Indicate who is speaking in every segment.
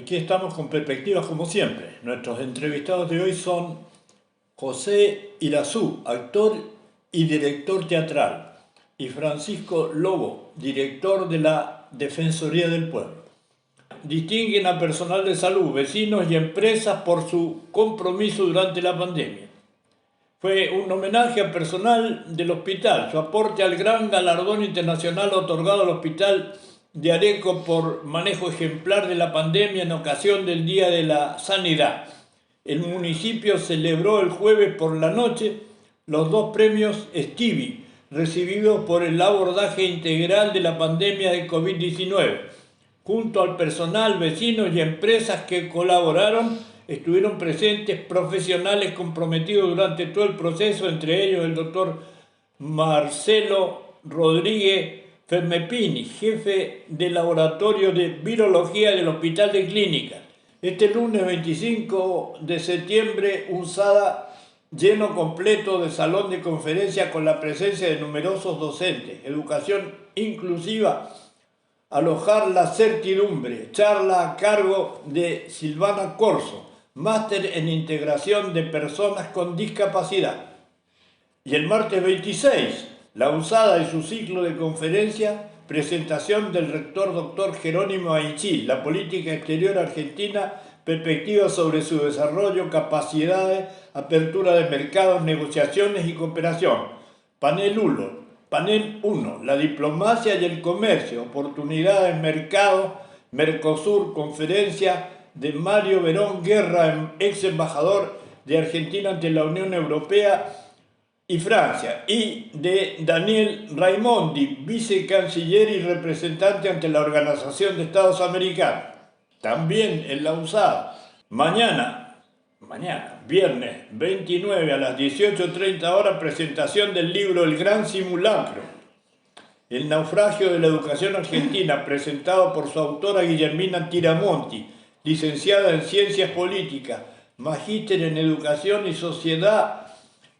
Speaker 1: Aquí estamos con perspectivas como siempre. Nuestros entrevistados de hoy son José Irazú, actor y director teatral, y Francisco Lobo, director de la Defensoría del Pueblo. Distinguen a personal de salud, vecinos y empresas por su compromiso durante la pandemia. Fue un homenaje al personal del hospital, su aporte al gran galardón internacional otorgado al Hospital de Areco por manejo ejemplar de la pandemia en ocasión del Día de la Sanidad. El municipio celebró el jueves por la noche los 2 premios Stevie, recibidos por el abordaje integral de la pandemia de COVID-19. Junto al personal, vecinos y empresas que colaboraron, estuvieron presentes profesionales comprometidos durante todo el proceso, entre ellos el doctor Marcelo Rodríguez Fermepini, jefe del laboratorio de virología del Hospital de Clínicas. Este lunes 25 de septiembre, un SADA lleno completo de salón de conferencia con la presencia de numerosos docentes, educación inclusiva, alojar la certidumbre, charla a cargo de Silvana Corso, máster en integración de personas con discapacidad. Y el martes 26, la USADA y su ciclo de conferencia, presentación del rector doctor Jerónimo Aichí, la política exterior argentina, perspectivas sobre su desarrollo, capacidades, apertura de mercados, negociaciones y cooperación. Panel 1, la diplomacia y el comercio, oportunidades, mercado, Mercosur, conferencia de Mario Verón Guerra, ex embajador de Argentina ante la Unión Europea y Francia, y de Daniel Raimondi, vicecanciller y representante ante la Organización de Estados Americanos. También en la USADA. Mañana, viernes 29 a las 18:30 horas, presentación del libro El Gran Simulacro, el naufragio de la educación argentina, presentado por su autora Guillermina Tiramonti, licenciada en Ciencias Políticas, magíster en Educación y Sociedad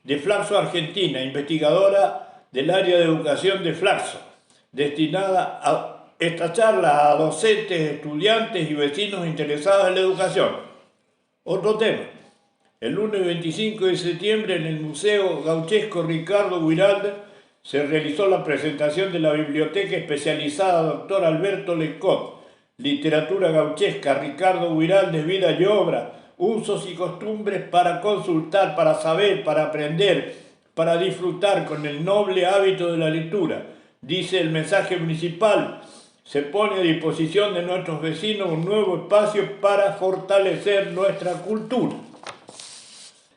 Speaker 1: de Flaxo Argentina, investigadora del área de educación de Flaxo, destinada a esta charla a docentes, estudiantes y vecinos interesados en la educación. Otro tema, el lunes 25 de septiembre en el Museo Gauchesco Ricardo Guiralda se realizó la presentación de la Biblioteca Especializada Dr. Alberto Lecot, Literatura Gauchesca, Ricardo Guiraldes, Vida y Obra, usos y costumbres para consultar, para saber, para aprender, para disfrutar con el noble hábito de la lectura. Dice el mensaje municipal, se pone a disposición de nuestros vecinos un nuevo espacio para fortalecer nuestra cultura.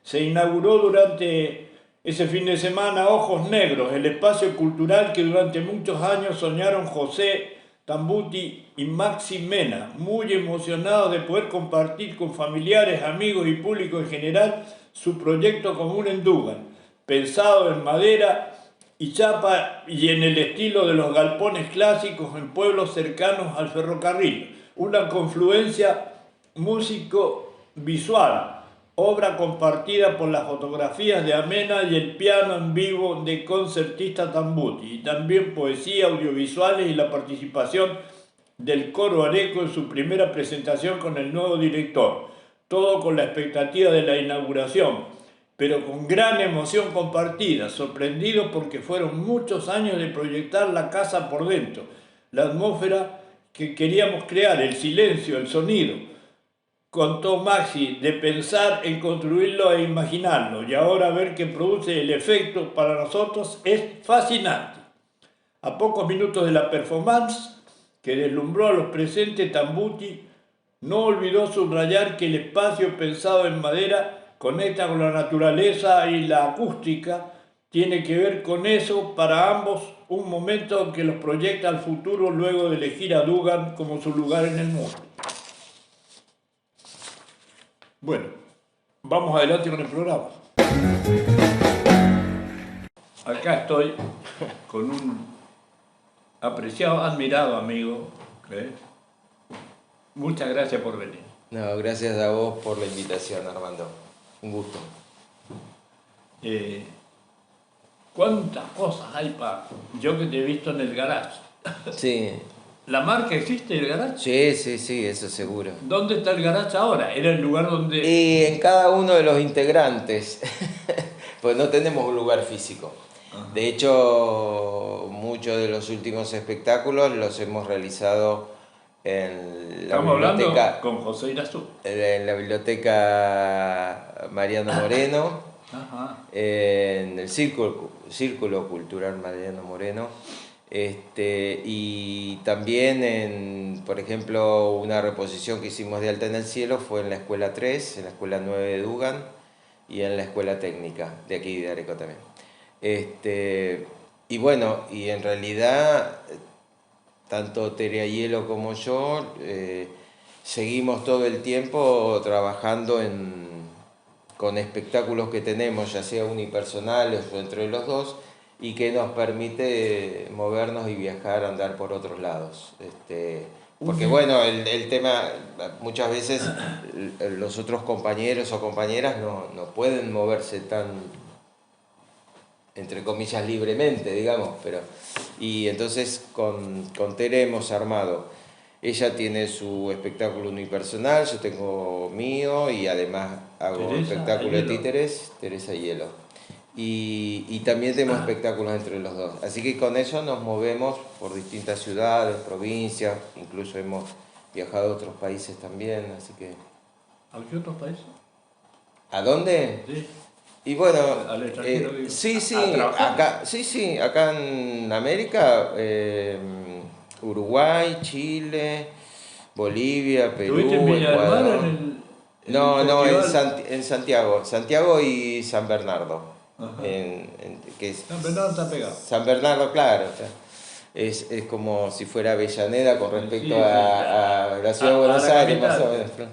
Speaker 1: Se inauguró durante ese fin de semana Ojos Negros, el espacio cultural que durante muchos años soñaron José Tambuti y Maxi Mena, muy emocionados de poder compartir con familiares, amigos y público en general su proyecto común en Dugan, pensado en madera y chapa y en el estilo de los galpones clásicos en pueblos cercanos al ferrocarril. Una confluencia músico-visual, obra compartida por las fotografías de Amena y el piano en vivo de concertista Tambuti, y también poesía, audiovisuales y la participación del coro Areco en su primera presentación con el nuevo director. Todo con la expectativa de la inauguración, pero con gran emoción compartida, sorprendidos porque fueron muchos años de proyectar la casa por dentro, la atmósfera que queríamos crear, el silencio, el sonido. Contó Maxi, de pensar en construirlo e imaginarlo, y ahora ver que produce el efecto para nosotros es fascinante. A pocos minutos de la performance, que deslumbró a los presentes, Tambuti no olvidó subrayar que el espacio pensado en madera conecta con la naturaleza y la acústica, tiene que ver con eso para ambos, un momento que los proyecta al futuro luego de elegir a Dugan como su lugar en el mundo. Bueno, vamos adelante con el programa. Acá estoy con un apreciado, admirado amigo. Muchas gracias por venir.
Speaker 2: No, gracias a vos por la invitación, Armando. Un gusto.
Speaker 1: ¿Cuántas cosas hay para...? Yo que te he visto en el garage.
Speaker 2: Sí,
Speaker 1: ¿La marca existe, el garage?
Speaker 2: Sí, sí, sí, eso seguro.
Speaker 1: ¿Dónde está el garage ahora? Era el lugar donde...
Speaker 2: Y en cada uno de los integrantes, pues no tenemos un lugar físico.
Speaker 1: Ajá.
Speaker 2: De hecho, muchos de los últimos espectáculos los hemos realizado en la
Speaker 1: Estamos hablando
Speaker 2: biblioteca,
Speaker 1: con José Irazú.
Speaker 2: en la biblioteca Mariano Moreno,
Speaker 1: Ajá.
Speaker 2: en el Círculo Cultural Mariano Moreno. Y también por ejemplo, una reposición que hicimos de Alta en el Cielo fue en la Escuela 3, en la Escuela 9 de Dugan y en la Escuela Técnica de aquí de Areco también. Y bueno, y en realidad, tanto Tere Hielo como yo seguimos todo el tiempo trabajando con espectáculos que tenemos, ya sea unipersonales o entre los dos, y que nos permite movernos y viajar, andar por otros lados. Porque bueno, el tema, muchas veces los otros compañeros o compañeras no pueden moverse tan, entre comillas, libremente, digamos, y entonces con Tere hemos armado. Ella tiene su espectáculo unipersonal, yo tengo mío y además hago
Speaker 1: Teresa
Speaker 2: espectáculo de
Speaker 1: Hielo.
Speaker 2: títeres, Teresa Hielo. Y también tenemos espectáculos entre los dos. Así que con eso nos movemos por distintas ciudades, provincias, incluso hemos viajado a otros países también, así que...
Speaker 1: ¿A qué otros países?
Speaker 2: ¿A dónde?
Speaker 1: Sí.
Speaker 2: Y bueno,
Speaker 1: Al extranjero, digo.
Speaker 2: sí,
Speaker 1: ¿A trabajar?
Speaker 2: acá en América, Uruguay, Chile, Bolivia,
Speaker 1: ¿Estuviste en
Speaker 2: Perú,
Speaker 1: Viña del Mar
Speaker 2: Ecuador.
Speaker 1: en el
Speaker 2: No,
Speaker 1: festival?
Speaker 2: en Santiago y San Bernardo.
Speaker 1: Ajá.
Speaker 2: Que es
Speaker 1: San Bernardo está pegado.
Speaker 2: San Bernardo, claro. O sea, es como si fuera Avellaneda con respecto
Speaker 1: Sí, sí,
Speaker 2: a la ciudad de Buenos
Speaker 1: la
Speaker 2: Aires, más o
Speaker 1: capital.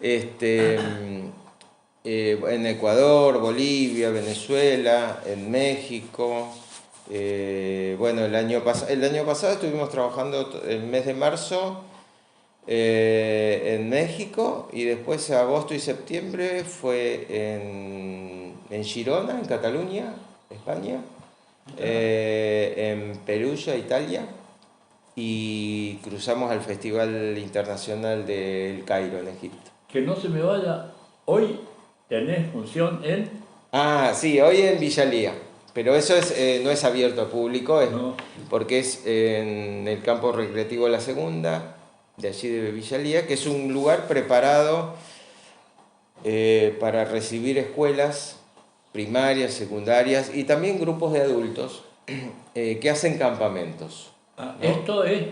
Speaker 2: menos. En Ecuador, Bolivia, Venezuela, en México. Bueno, el año pasado estuvimos trabajando el mes de marzo en México y después agosto y septiembre fue en Girona, en Cataluña, España, en Perugia, Italia, y cruzamos al Festival Internacional del Cairo, en Egipto.
Speaker 1: Que no se me vaya. Hoy tenés función en...
Speaker 2: Ah, sí, hoy en Villalía, pero eso no es abierto al público,
Speaker 1: No.
Speaker 2: porque es en el campo recreativo La Segunda, de allí de Villalía, que es un lugar preparado para recibir escuelas primarias, secundarias y también grupos de adultos que hacen campamentos, ¿no?
Speaker 1: Esto es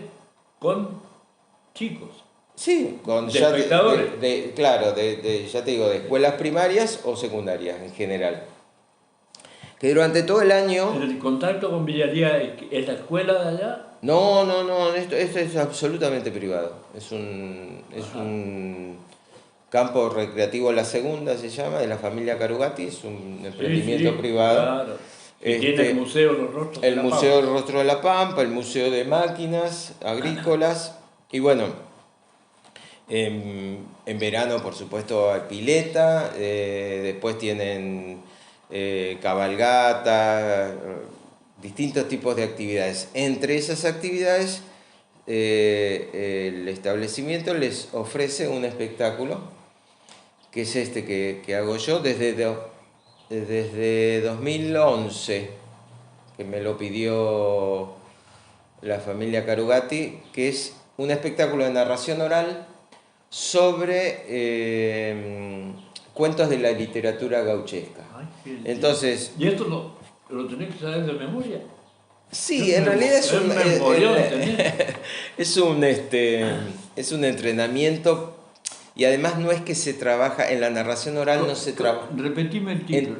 Speaker 1: con chicos.
Speaker 2: Sí, con
Speaker 1: De espectadores.
Speaker 2: claro, ya te digo, de escuelas primarias o secundarias en general. Que durante todo el año...
Speaker 1: ¿El contacto con Villalía es la escuela de allá?
Speaker 2: No, esto es absolutamente privado. Es un campo recreativo La Segunda, se llama, de la familia Carugati, es un emprendimiento
Speaker 1: Sí,
Speaker 2: privado.
Speaker 1: claro. Y tiene el Museo Los Rostros de
Speaker 2: El
Speaker 1: la
Speaker 2: Museo
Speaker 1: Pampa.
Speaker 2: del Rostro de la Pampa, el Museo de Máquinas Agrícolas, y bueno, en verano, por supuesto, hay pileta, después tienen cabalgata, distintos tipos de actividades. Entre esas actividades, el establecimiento les ofrece un espectáculo, que es este que hago yo desde 2011, que me lo pidió la familia Carugati, que es un espectáculo de narración oral sobre cuentos de la literatura gauchesca.
Speaker 1: Ay,
Speaker 2: Entonces,
Speaker 1: ¿y esto lo tenés que saber de memoria?
Speaker 2: sí, en realidad
Speaker 1: Es memorión, ¿tenés?
Speaker 2: es un entrenamiento, y además no es que se trabaja en la narración oral, no se trabaja
Speaker 1: Repetime el título.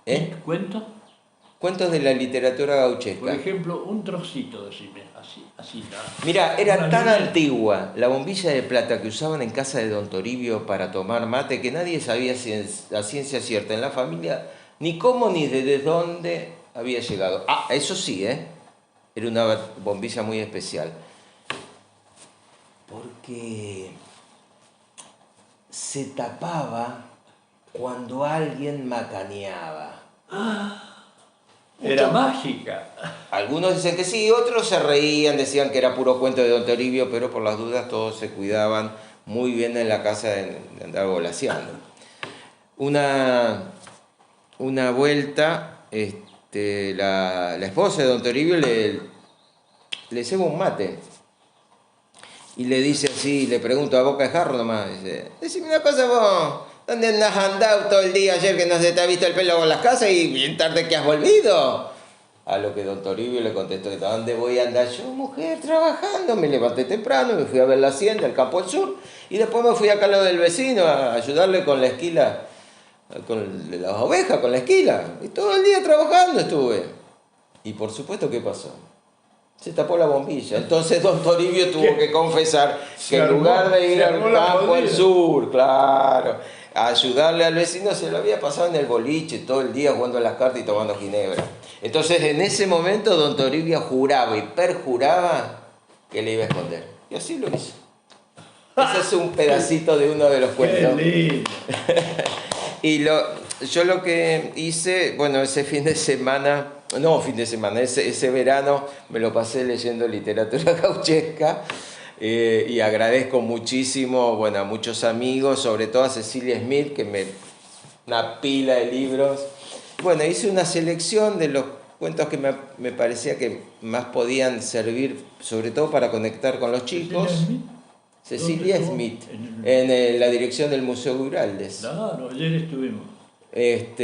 Speaker 2: ¿eh?
Speaker 1: ¿Cuento?
Speaker 2: Cuentos de la literatura
Speaker 1: Por
Speaker 2: gauchesca.
Speaker 1: ejemplo, un trocito, decime, así nada.
Speaker 2: Mira, era
Speaker 1: Una
Speaker 2: tan
Speaker 1: línea.
Speaker 2: antigua la bombilla de plata que usaban en casa de don Toribio para tomar mate que nadie sabía a ciencia cierta en la familia ni cómo ni desde dónde había llegado. Ah, eso sí, era una bombilla muy especial. Porque se tapaba cuando alguien macaneaba.
Speaker 1: Era mágica.
Speaker 2: Algunos dicen que sí, otros se reían, decían que era puro cuento de don Toribio, pero por las dudas todos se cuidaban muy bien en la casa de andar volaseando. Una vuelta, la esposa de don Toribio le ceba un mate y le dice así, le pregunto a boca de jarro nomás, dice, decime una cosa vos, ¿dónde andás andado todo el día ayer que no se te ha visto el pelo por las casas y bien tarde que has volvido? A lo que don Toribio le contestó, ¿dónde voy a andar yo, mujer, trabajando? Me levanté temprano, me fui a ver la hacienda, el campo del sur, y después me fui acá a lo del vecino a ayudarle con la esquila, con las ovejas, con la esquila. Y todo el día trabajando estuve. Y por supuesto, ¿qué pasó? Se tapó la bombilla. Entonces don Toribio tuvo que confesar que en lugar de ir al campo al sur, claro, a ayudarle al vecino, se lo había pasado en el boliche todo el día jugando a las cartas y tomando ginebra. Entonces en ese momento don Toribio juraba y perjuraba que le iba a esconder. Y así lo hizo. Ese es un pedacito de uno de los cuentos.
Speaker 1: ¡Qué lindo!
Speaker 2: Y yo lo que hice, bueno, ese verano me lo pasé leyendo literatura gauchesca y agradezco muchísimo, bueno, a muchos amigos, sobre todo a Cecilia Smith, una pila de libros. Bueno, hice una selección de los cuentos que me parecía que más podían servir, sobre todo para conectar con los chicos. Cecilia Smith, en la dirección del Museo Guraldes.
Speaker 1: Claro, ayer estuvimos. En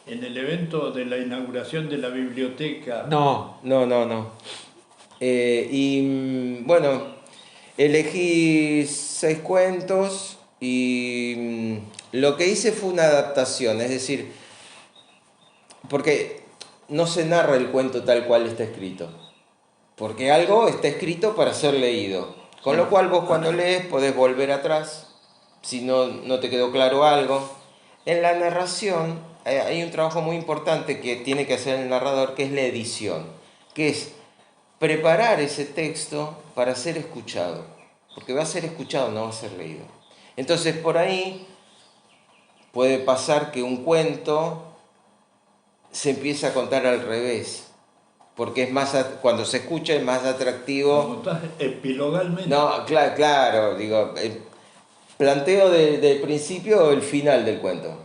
Speaker 1: el evento de la inauguración de la biblioteca.
Speaker 2: No. Bueno, elegí 6 cuentos y lo que hice fue una adaptación, es decir, porque no se narra el cuento tal cual está escrito. Porque algo está escrito para ser leído. Con lo cual vos cuando lees podés volver atrás, si no te quedó claro algo. En la narración hay un trabajo muy importante que tiene que hacer el narrador, que es la edición. Que es preparar ese texto para ser escuchado. Porque va a ser escuchado, no va a ser leído. Entonces por ahí puede pasar que un cuento se empiece a contar al revés. Porque es más, cuando se escucha es más atractivo.
Speaker 1: ¿Lo contás epilogalmente?
Speaker 2: No, claro, digo, planteo de principio el final del cuento.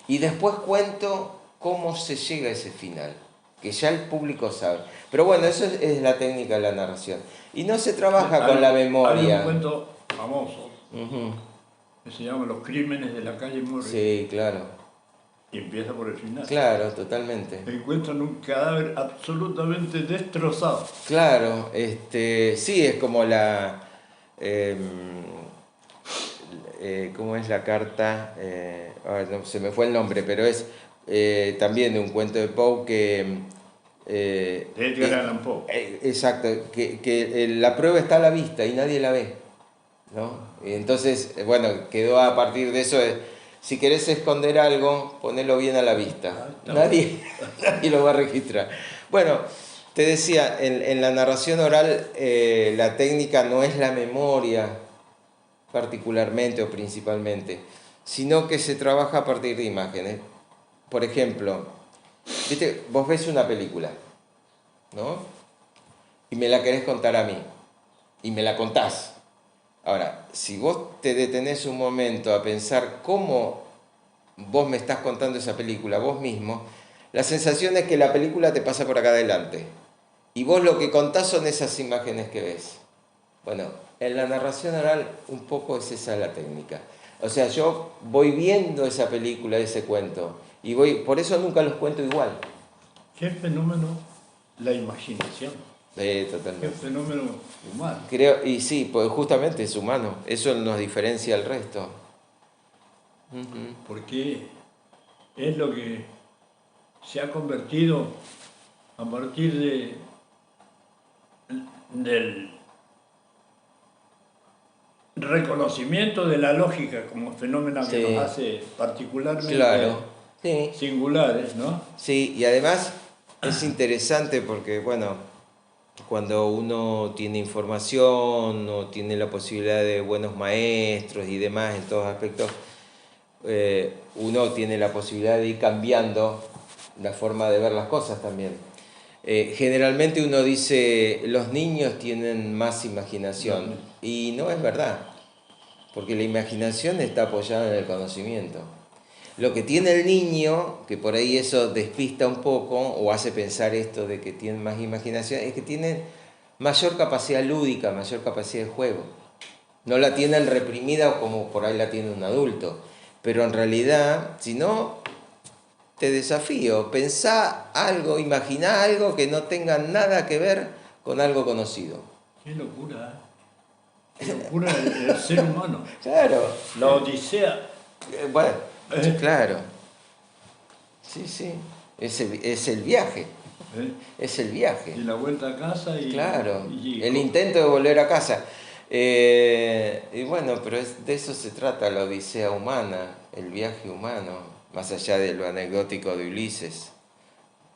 Speaker 2: Y después cuento cómo se llega a ese final, que ya el público sabe. Pero bueno, eso es la técnica de la narración. Y no se trabaja con la memoria.
Speaker 1: Hay un cuento famoso que se llama Los crímenes de la calle Morris.
Speaker 2: Sí, claro.
Speaker 1: Y empieza por el final.
Speaker 2: Claro, totalmente.
Speaker 1: Encuentran un cadáver absolutamente destrozado.
Speaker 2: Claro, sí, es como ¿cómo es la carta? No, se me fue el nombre, pero es también de un cuento de Poe que...
Speaker 1: de Edgar Allan Poe.
Speaker 2: Exacto, que la prueba está a la vista y nadie la ve, ¿no? Y entonces, bueno, quedó a partir de eso... Si querés esconder algo, ponelo bien a la vista. Nadie lo va a registrar. Bueno, te decía, en la narración oral la técnica no es la memoria particularmente o principalmente, sino que se trabaja a partir de imágenes. Por ejemplo, ¿viste? Vos ves una película, ¿no? Y me la querés contar a mí. Y me la contás. Ahora, si vos te detenés un momento a pensar cómo vos me estás contando esa película, vos mismo, la sensación es que la película te pasa por acá adelante. Y vos lo que contás son esas imágenes que ves. Bueno, en la narración oral un poco es esa la técnica. O sea, yo voy viendo esa película, ese cuento, y por eso nunca los cuento igual.
Speaker 1: ¿Qué fenómeno la imaginación?
Speaker 2: Totalmente.
Speaker 1: ¿Qué fenómeno humano?
Speaker 2: Creo, y sí, pues justamente es humano, eso nos diferencia al resto.
Speaker 1: Porque es lo que se ha convertido a partir del reconocimiento de la lógica como fenómeno que nos hace particularmente singulares, ¿no?
Speaker 2: Sí, y además es interesante porque, bueno, cuando uno tiene información o tiene la posibilidad de buenos maestros y demás en todos aspectos, uno tiene la posibilidad de ir cambiando la forma de ver las cosas también. Generalmente uno dice, los niños tienen más imaginación, y no es verdad, porque la imaginación está apoyada en el conocimiento. Lo que tiene el niño, que por ahí eso despista un poco, o hace pensar esto de que tiene más imaginación, es que tiene mayor capacidad lúdica, mayor capacidad de juego. No la tienen reprimida como por ahí la tiene un adulto. Pero en realidad, si no, te desafío, pensá algo, imaginá algo que no tenga nada que ver con algo conocido.
Speaker 1: Qué locura, ¿eh? Qué locura el ser humano.
Speaker 2: Claro.
Speaker 1: La odisea.
Speaker 2: Bueno, claro. Sí, sí. Es el viaje. Es el viaje.
Speaker 1: Y la vuelta a casa y...
Speaker 2: Claro.
Speaker 1: Y
Speaker 2: el intento de volver a casa. Y bueno, pero de eso se trata la odisea humana, el viaje humano, más allá de lo anecdótico de Ulises,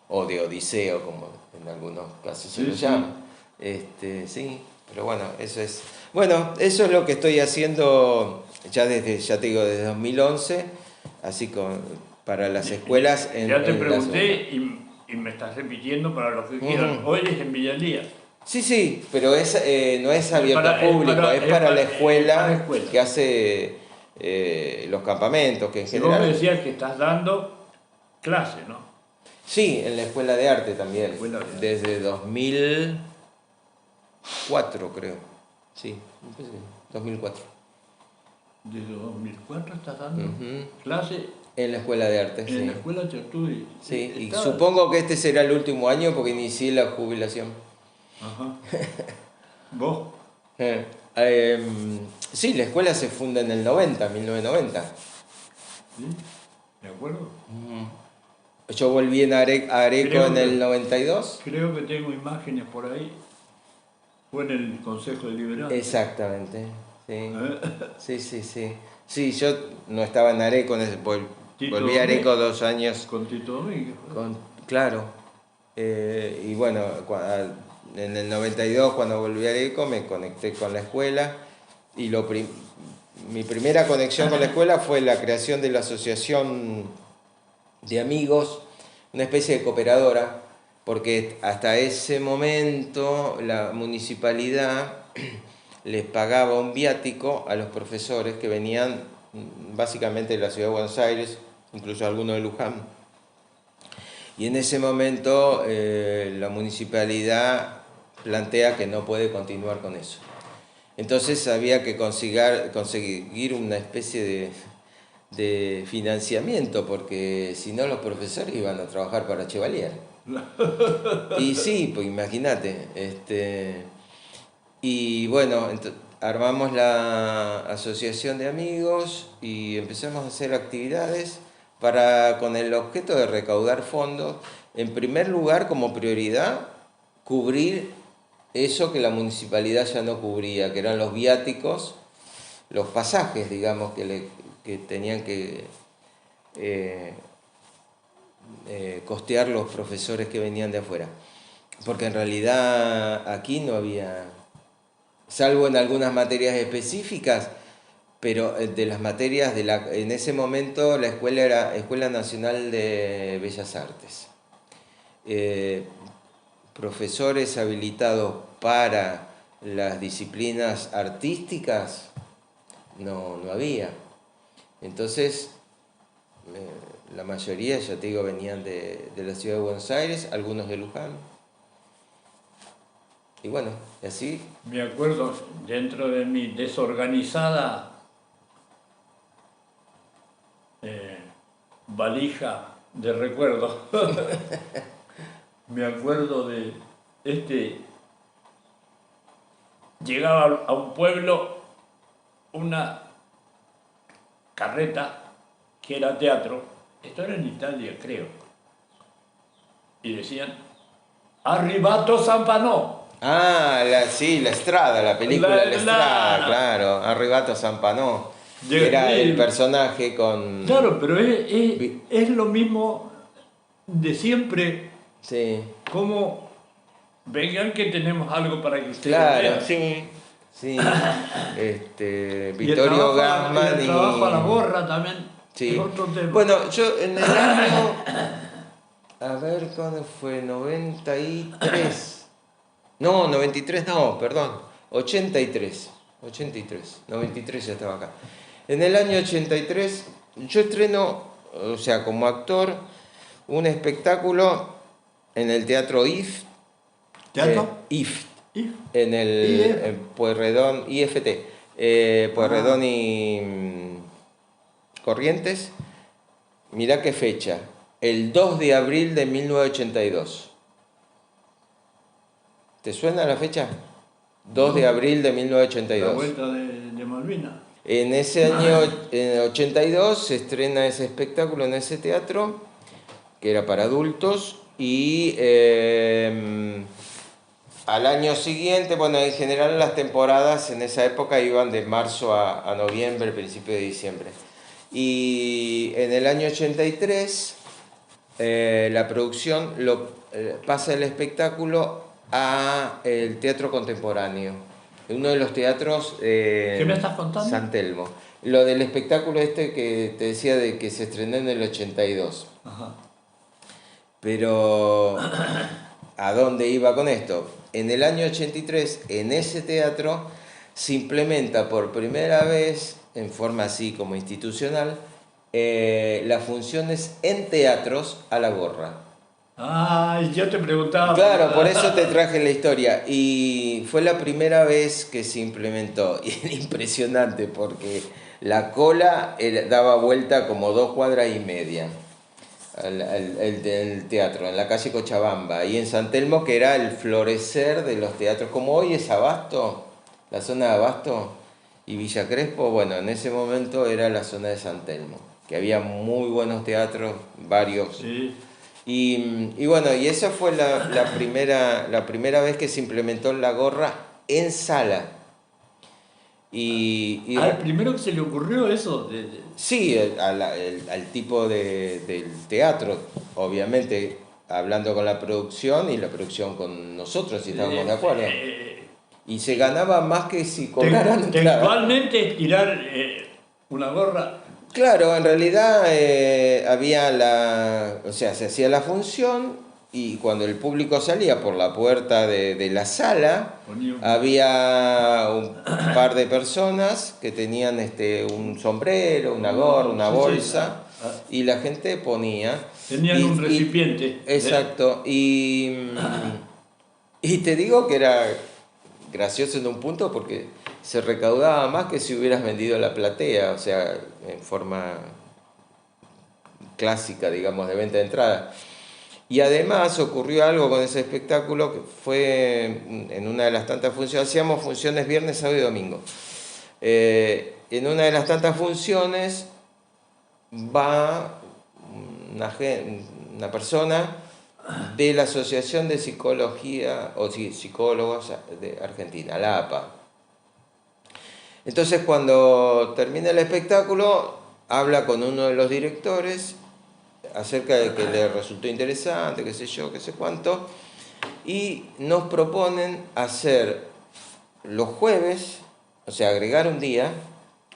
Speaker 2: o de Odiseo, como en algunos casos se lo llama. Sí, pero bueno, eso es. Bueno, eso es lo que estoy haciendo ya te digo, desde 2011, así para las escuelas.
Speaker 1: Ya te pregunté y me estás repitiendo para los que quieran. Hoy es en Villalía.
Speaker 2: Sí, pero no es abierto al público, es para la escuela que hace los campamentos, que en general...
Speaker 1: Vos me decías que estás dando clase, ¿no?
Speaker 2: Sí, en la escuela de arte también, desde 2004 creo, sí, 2004.
Speaker 1: ¿Desde 2004 estás dando clase?
Speaker 2: En la escuela de arte, sí.
Speaker 1: En la escuela Chertúi.
Speaker 2: Sí, y supongo que este será el último año porque inicié la jubilación.
Speaker 1: Ajá. ¿Vos?
Speaker 2: Sí, la escuela se funda en el 1990.
Speaker 1: ¿Sí? ¿De acuerdo?
Speaker 2: Yo volví a Areco en el 92.
Speaker 1: Creo que tengo imágenes por ahí. Fue en el Consejo Deliberante.
Speaker 2: Exactamente. Sí. Sí, yo no estaba en Areco, volví a Areco 2 años.
Speaker 1: Con Tito Domínguez.
Speaker 2: Claro. Y bueno, en el 92, cuando volví a Areco, me conecté con la escuela. Y mi primera conexión con la escuela fue la creación de la asociación de amigos, una especie de cooperadora, porque hasta ese momento la municipalidad les pagaba un viático a los profesores que venían básicamente de la ciudad de Buenos Aires, incluso algunos de Luján. Y en ese momento la municipalidad plantea que no puede continuar con eso. Entonces había que conseguir una especie de financiamiento, porque si no los profesores iban a trabajar para Chevalier. Y sí, pues imagínate. Y bueno, armamos la asociación de amigos y empezamos a hacer actividades con el objeto de recaudar fondos. En primer lugar, como prioridad, cubrir eso que la municipalidad ya no cubría, que eran los viáticos, los pasajes, digamos, que tenían que costear los profesores que venían de afuera. Porque en realidad aquí no había, salvo en algunas materias específicas, pero de las materias, en ese momento la escuela era Escuela Nacional de Bellas Artes. Profesores habilitados para las disciplinas artísticas no había. Entonces, la mayoría, ya te digo, venían de la ciudad de Buenos Aires, algunos de Luján. Y bueno, así...
Speaker 1: Me acuerdo, dentro de mi desorganizada valija de recuerdos, me acuerdo de llegaba a un pueblo una carreta que era teatro, esto era en Italia creo, y decían Arrivato Zampanò.
Speaker 2: Ah, sí, La Estrada, la película La Estrada, claro, Arrivato Zampanò, era el personaje con...
Speaker 1: Claro, pero es lo mismo de siempre.
Speaker 2: Sí.
Speaker 1: Como vengan que tenemos algo para que ustedes
Speaker 2: vean.
Speaker 1: Sí.
Speaker 2: Vittorio Gassman
Speaker 1: y el trabajo a la gorra también.
Speaker 2: Sí.
Speaker 1: Es otro tema.
Speaker 2: Bueno, yo en el año... A ver, ¿cuándo fue? 93. No, 93 no, perdón. 83. 93 ya estaba acá. En el año 83 yo estreno, o sea, como actor, un espectáculo en el Teatro IF.
Speaker 1: ¿Teatro?
Speaker 2: IF.
Speaker 1: ¿IF?
Speaker 2: En el en Pueyrredón, IFT. Pueyrredón y Corrientes. Mirá qué fecha. El 2 de abril de 1982. ¿Te suena la fecha? 2 de abril de
Speaker 1: La
Speaker 2: 1982.
Speaker 1: vuelta de Malvinas.
Speaker 2: En ese año, en 82, se estrena ese espectáculo en ese teatro, que era para adultos, y al año siguiente, bueno, en general las temporadas en esa época iban de marzo a noviembre, principio de diciembre. Y en el año 83, la producción pasa el espectáculo a el Teatro Contemporáneo, uno de los teatros
Speaker 1: ¿Qué me estás contando?
Speaker 2: San Telmo. Lo del espectáculo este que te decía de que se estrenó en el 82.
Speaker 1: Ajá.
Speaker 2: Pero, ¿a dónde iba con esto? En el año 83, en ese teatro, se implementa por primera vez, en forma así como institucional, las funciones en teatros a la gorra.
Speaker 1: Ay, yo te preguntaba.
Speaker 2: Claro, por eso te traje la historia. Y fue la primera vez que se implementó. Y era impresionante porque la cola daba vuelta como 2 cuadras y media el teatro, en la calle Cochabamba. Y en San Telmo, que era el florecer de los teatros. Como hoy es Abasto, la zona de Abasto y Villa Crespo, bueno, en ese momento era la zona de San Telmo. Que había muy buenos teatros, varios.
Speaker 1: Sí.
Speaker 2: Y bueno, y esa fue la primera vez que se implementó la gorra en sala.
Speaker 1: Al primero que se le ocurrió eso.
Speaker 2: Sí, al tipo del teatro, obviamente, hablando con la producción y la producción con nosotros, si estábamos de acuerdo. Y se ganaba más que si cobraran entrada.
Speaker 1: Textualmente es tirar una gorra.
Speaker 2: Claro, en realidad o sea, se hacía la función y cuando el público salía por la puerta de la sala, había un par de personas que tenían un sombrero, una gorra, una bolsa, y la gente ponía.
Speaker 1: Tenían un recipiente.
Speaker 2: Exacto, y te digo que era gracioso en un punto porque se recaudaba más que si hubieras vendido la platea, o sea, en forma clásica, digamos, de venta de entrada. Y además ocurrió algo con ese espectáculo que fue en una de las tantas funciones, hacíamos funciones viernes, sábado y domingo. En una de las tantas funciones va una persona de la Asociación de Psicología o Psicólogos de Argentina, la APA. Entonces cuando termina el espectáculo, habla con uno de los directores acerca de que le resultó interesante, qué sé yo, qué sé cuánto, y nos proponen hacer los jueves, o sea, agregar un día,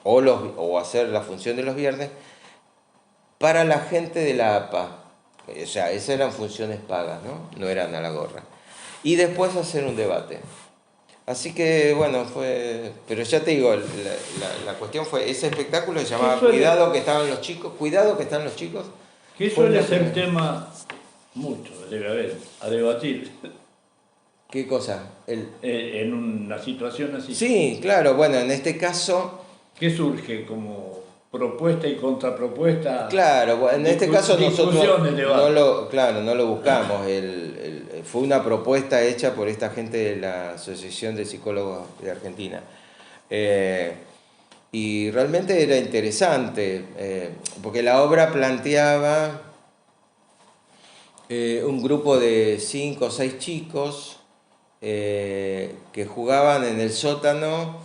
Speaker 2: o hacer la función de los viernes, para la gente de la APA. O sea, esas eran funciones pagas, ¿no? No eran a la gorra. Y después hacer un debate. Así que, bueno, pero ya te digo, la cuestión fue, ese espectáculo se llamaba Cuidado que estaban los chicos, Cuidado que están los chicos.
Speaker 1: ¿Qué suele ser tema mucho, debe haber, a debatir?
Speaker 2: ¿Qué cosa?
Speaker 1: En una situación así.
Speaker 2: Sí, claro, bueno, en este caso...
Speaker 1: ¿Qué surge como propuesta y contrapropuesta?
Speaker 2: Claro, bueno, en este caso nosotros no lo buscamos, fue una propuesta hecha por esta gente de la Asociación de Psicólogos de Argentina. Y realmente era interesante, porque la obra planteaba un grupo de 5 o 6 chicos que jugaban en el sótano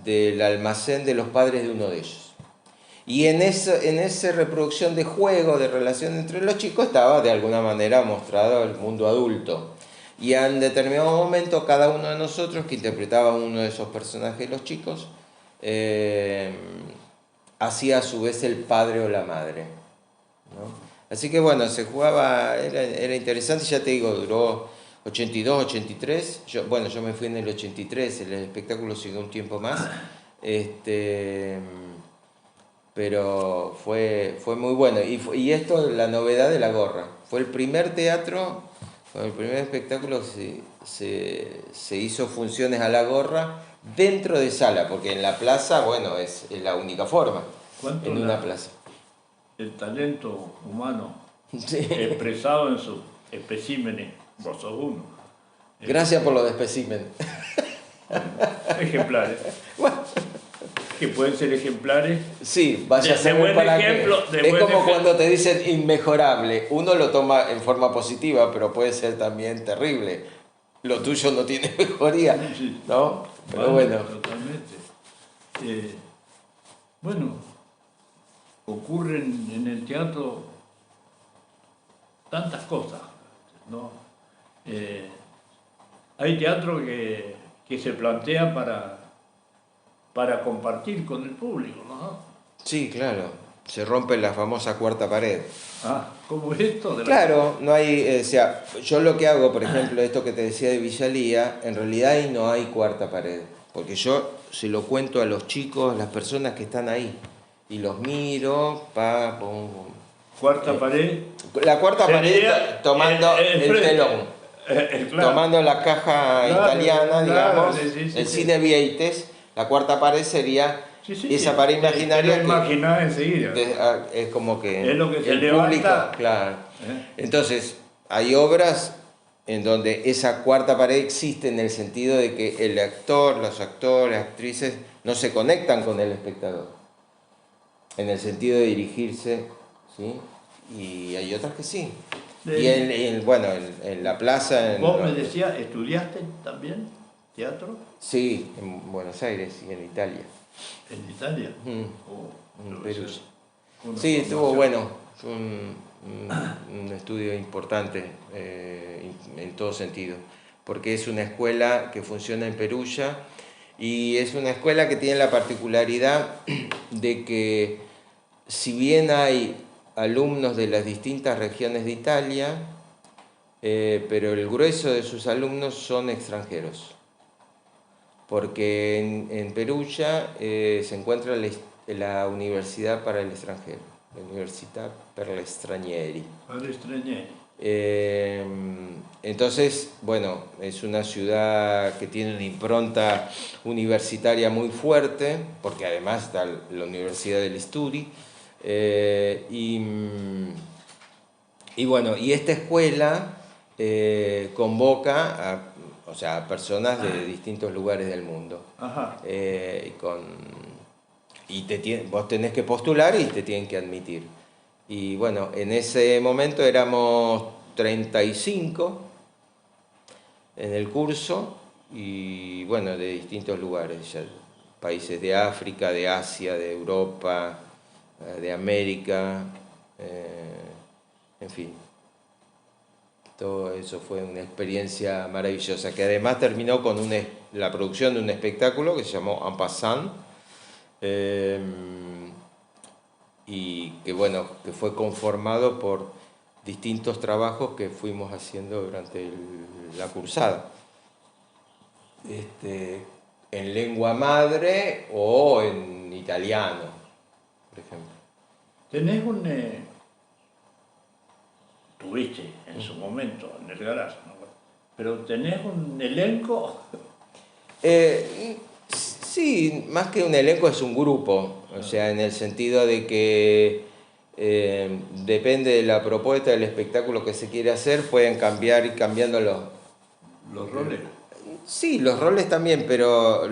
Speaker 2: del almacén de los padres de uno de ellos. Y en esa reproducción de juego, de relación entre los chicos, estaba de alguna manera mostrado el mundo adulto. Y en determinado momento cada uno de nosotros, que interpretaba uno de esos personajes, los chicos, hacía a su vez el padre o la madre, ¿no? Así que bueno, se jugaba, era interesante, ya te digo, duró 82, 83. Yo me fui en el 83, el espectáculo siguió un tiempo más. Pero fue muy bueno. Y esto, la novedad de la gorra. Fue el primer teatro, fue el primer espectáculo que se hizo funciones a la gorra dentro de sala, porque en la plaza, bueno, es la única forma.
Speaker 1: ¿Cuánto
Speaker 2: En una plaza.
Speaker 1: el talento humano
Speaker 2: Sí.
Speaker 1: expresado en sus especímenes? Vos sos uno.
Speaker 2: Gracias por lo de espécimen.
Speaker 1: Ejemplares. Que pueden ser ejemplares.
Speaker 2: Sí, vaya a
Speaker 1: de
Speaker 2: saber
Speaker 1: buen
Speaker 2: para
Speaker 1: ejemplo,
Speaker 2: qué.
Speaker 1: de
Speaker 2: Es
Speaker 1: buen
Speaker 2: como
Speaker 1: ejemplo.
Speaker 2: cuando te dicen inmejorable. Uno lo toma en forma positiva, pero puede ser también terrible. Lo tuyo no tiene mejoría,
Speaker 1: Sí.
Speaker 2: ¿no? Pero
Speaker 1: Vale,
Speaker 2: bueno.
Speaker 1: totalmente. Bueno, ocurren en el teatro tantas cosas, ¿no? Hay teatro que se plantea para compartir con el público, ¿no?
Speaker 2: Sí, claro. Se rompe la famosa cuarta pared.
Speaker 1: ¿Cómo es esto?
Speaker 2: Claro, no hay, o sea, yo lo que hago, por ejemplo, esto que te decía de Villalía, en realidad ahí no hay cuarta pared, porque yo se lo cuento a los chicos, a las personas que están ahí, y los miro, pum.
Speaker 1: Cuarta pared.
Speaker 2: La cuarta pared tomando el
Speaker 1: frente.
Speaker 2: telón.
Speaker 1: Claro.
Speaker 2: Tomando la caja italiana, digamos,
Speaker 1: sí,
Speaker 2: el cine Vieites, la cuarta pared sería esa pared imaginaria
Speaker 1: te lo imaginás enseguida.
Speaker 2: es como que
Speaker 1: es lo que se
Speaker 2: el
Speaker 1: levanta.
Speaker 2: público, claro. Entonces, hay obras en donde esa cuarta pared existe en el sentido de que el actor, los actores, actrices no se conectan con el espectador, en el sentido de dirigirse, ¿sí? Y hay otras que sí. Y en la plaza...
Speaker 1: Vos me decías, ¿estudiaste también teatro?
Speaker 2: Sí, en Buenos Aires y en Italia.
Speaker 1: ¿En Italia?
Speaker 2: En Perú. Sí, estuvo bueno. Fue un estudio importante en todo sentido. Porque es una escuela que funciona en Perugia y es una escuela que tiene la particularidad de que si bien hay alumnos de las distintas regiones de Italia, pero el grueso de sus alumnos son extranjeros, porque en Perugia se encuentra la Universidad para el Extranjero, la Università per gli Stranieri. Entonces, bueno, es una ciudad que tiene una impronta universitaria muy fuerte, porque además está la Universidad del Studi. Y bueno, y esta escuela convoca a personas de distintos lugares del mundo. Vos tenés que postular y te tienen que admitir. Y bueno, en ese momento éramos 35 en el curso y bueno, de distintos lugares, ya, países de África, de Asia, de Europa, de América, en fin. Todo eso fue una experiencia maravillosa, que además terminó con la producción de un espectáculo que se llamó En Passant, y que fue conformado por distintos trabajos que fuimos haciendo durante la cursada. En lengua madre o en italiano, por ejemplo.
Speaker 1: Tenés tuviste en su momento en el garage, ¿no? Pero tenés un elenco.
Speaker 2: Sí, más que un elenco es un grupo, o sea, en el sentido de que depende de la propuesta del espectáculo que se quiere hacer, pueden cambiar y cambiando
Speaker 1: los roles.
Speaker 2: Sí, los roles también, pero